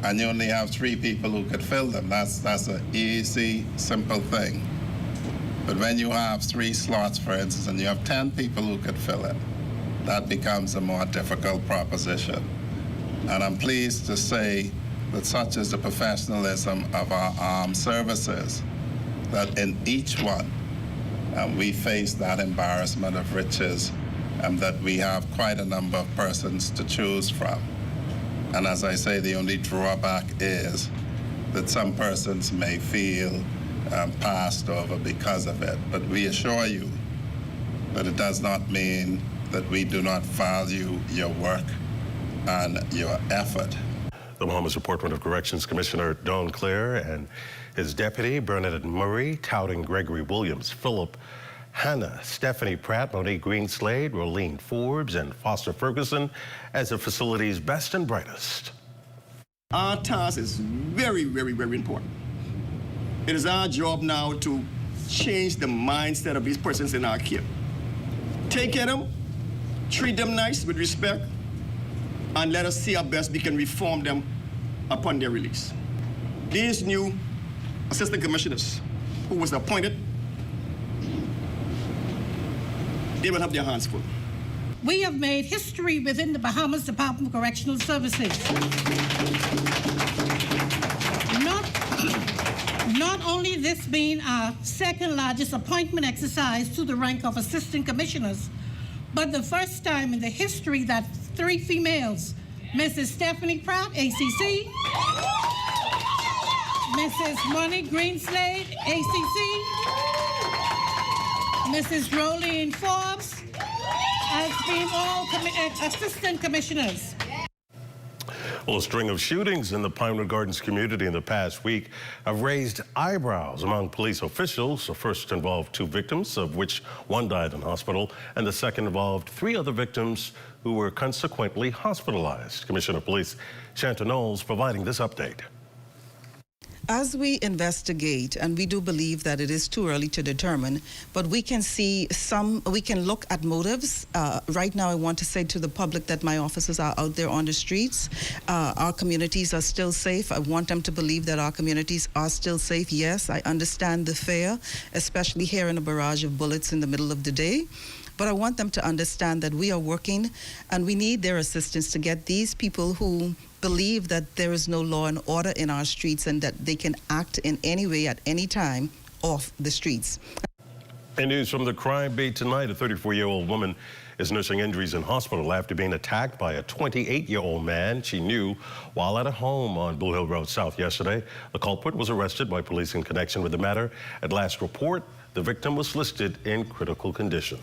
and you only have 3 people who could fill them. That's an easy, simple thing. But when you have 3 slots, for instance, and you have 10 people who could fill it, that becomes a more difficult proposition. And I'm pleased to say that such is the professionalism of our armed services, that in each one, we face that embarrassment of riches, and that we have quite a number of persons to choose from. And as I say, the only drawback is that some persons may feel passed over because of it. But we assure you that it does not mean that we do not value your work and your effort. The Bahamas Department of Corrections Commissioner Don Clare and his deputy, Bernadette Murray, touting Gregory Williams, Philip Hannah, Stephanie Pratt, Monique Greenslade, Rolene Forbes, and Foster Ferguson as the facility's best and brightest. Our task is very, very, very important. It is our job now to change the mindset of these persons in our care. Take care of them, treat them nice with respect, and let us see how best we can reform them upon their release. These new assistant commissioners who was appointed, they will have their hands full. We have made history within the Bahamas Department of Correctional Services. Not only this being our second largest appointment exercise to the rank of assistant commissioners, but the first time in the history that 3 females, Mrs. Stephanie Pratt, ACC, Mrs. Money Greenslade, ACC, Mrs. Rolene Forbes, as being all assistant commissioners. Well, a string of shootings in the Pinewood Gardens community in the past week have raised eyebrows among police officials. The first involved 2 victims, of which one died in hospital, and the second involved 3 other victims who were consequently hospitalized. Commissioner of Police Shanta Knowles providing this update. As we investigate, and we do believe that it is too early to determine, but we can look at motives. Right now, I want to say to the public that my officers are out there on the streets. Our communities are still safe. I want them to believe that our communities are still safe. Yes, I understand the fear, especially hearing a barrage of bullets in the middle of the day. But I want them to understand that we are working and we need their assistance to get these people who believe that there is no law and order in our streets and that they can act in any way at any time off the streets. In news from the crime beat tonight, a 34-year-old woman is nursing injuries in hospital after being attacked by a 28-year-old man she knew while at a home on Blue Hill Road South yesterday. The culprit was arrested by police in connection with the matter. At last report, the victim was listed in critical condition.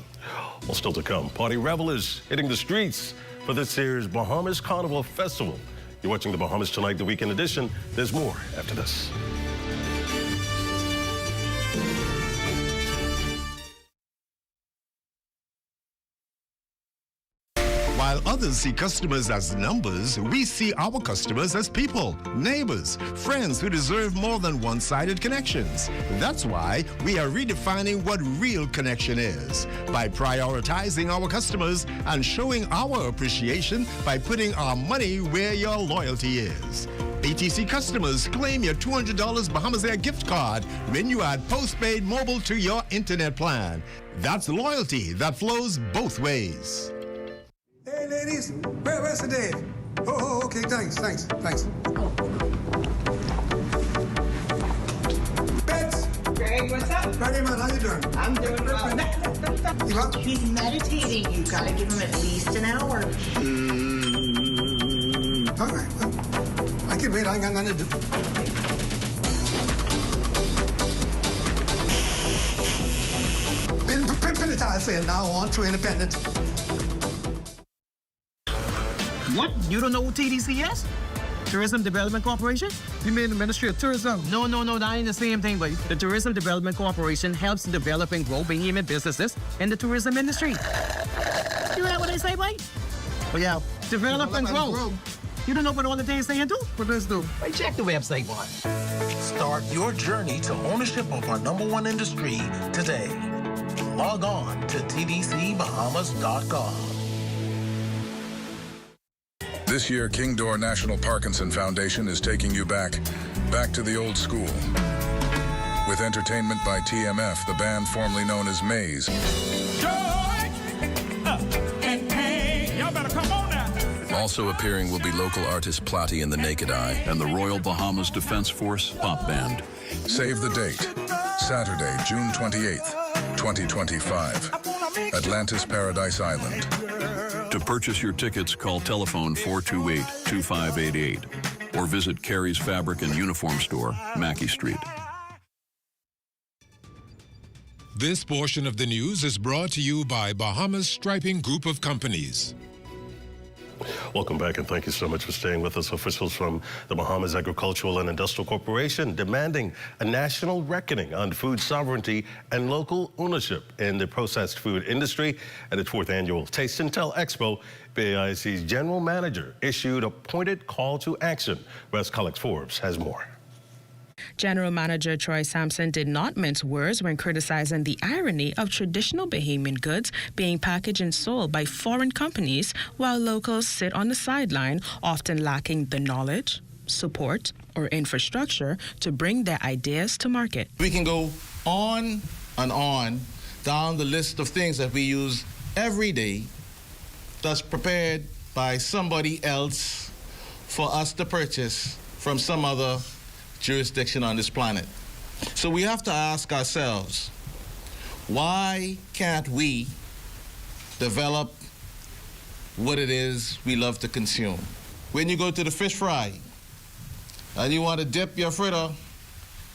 Well, still to come, party revelers hitting the streets for this year's Bahamas Carnival Festival. You're watching the Bahamas Tonight, the weekend edition. There's more after this. While others see customers as numbers, we see our customers as people, neighbors, friends who deserve more than one-sided connections. That's why we are redefining what real connection is by prioritizing our customers and showing our appreciation by putting our money where your loyalty is. BTC customers, claim your $200 Bahamas Air gift card when you add postpaid mobile to your internet plan. That's loyalty that flows both ways. Hey, ladies, where's the Dave? Oh, okay, thanks. Bets. Greg, what's up? Ready, man, how you doing? I'm doing well. He's meditating. You gotta give him at least an hour. All right, well, I can wait. I ain't got nothing to do. Pin saying now on to independent. What? You don't know what TDC is? Tourism Development Corporation? You mean the Ministry of Tourism? No, that ain't the same thing, but the Tourism Development Corporation helps develop and grow behemoth businesses in the tourism industry. You heard what they say, boy? Oh, yeah. Develop and grow. You don't know what all the things they do? What does do? Hey, check the website, boy. Start your journey to ownership of our #1 industry today. Log on to tdcbahamas.com. This year, Kingdor National Parkinson Foundation is taking you back to the old school. With entertainment by TMF, the band formerly known as Maze. Y'all better come on now. Also appearing will be local artist Plotty and the Naked Eye and the Royal Bahamas Defense Force Pop Band. Save the date, Saturday, June 28th, 2025, Atlantis Paradise Island. To purchase your tickets, call telephone 428-2588 or visit Carey's Fabric and Uniform Store, Mackey Street. This portion of the news is brought to you by Bahamas Striping Group of Companies. Welcome back, and thank you so much for staying with us. Officials from the Bahamas Agricultural and Industrial Corporation demanding a national reckoning on food sovereignty and local ownership in the processed food industry. At its 4th annual Taste and Tell Expo, BAIC's general manager issued a pointed call to action. Wes Collins-Forbes has more. General Manager Troy Sampson did not mince words when criticizing the irony of traditional Bahamian goods being packaged and sold by foreign companies while locals sit on the sideline, often lacking the knowledge, support, or infrastructure to bring their ideas to market. We can go on and on down the list of things that we use every day that's prepared by somebody else for us to purchase from some other jurisdiction on this planet. So we have to ask ourselves, why can't we develop what it is we love to consume? When you go to the fish fry and you want to dip your fritter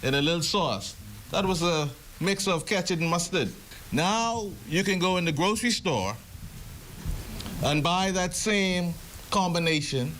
in a little sauce, that was a mix of ketchup and mustard. Now you can go in the grocery store and buy that same combination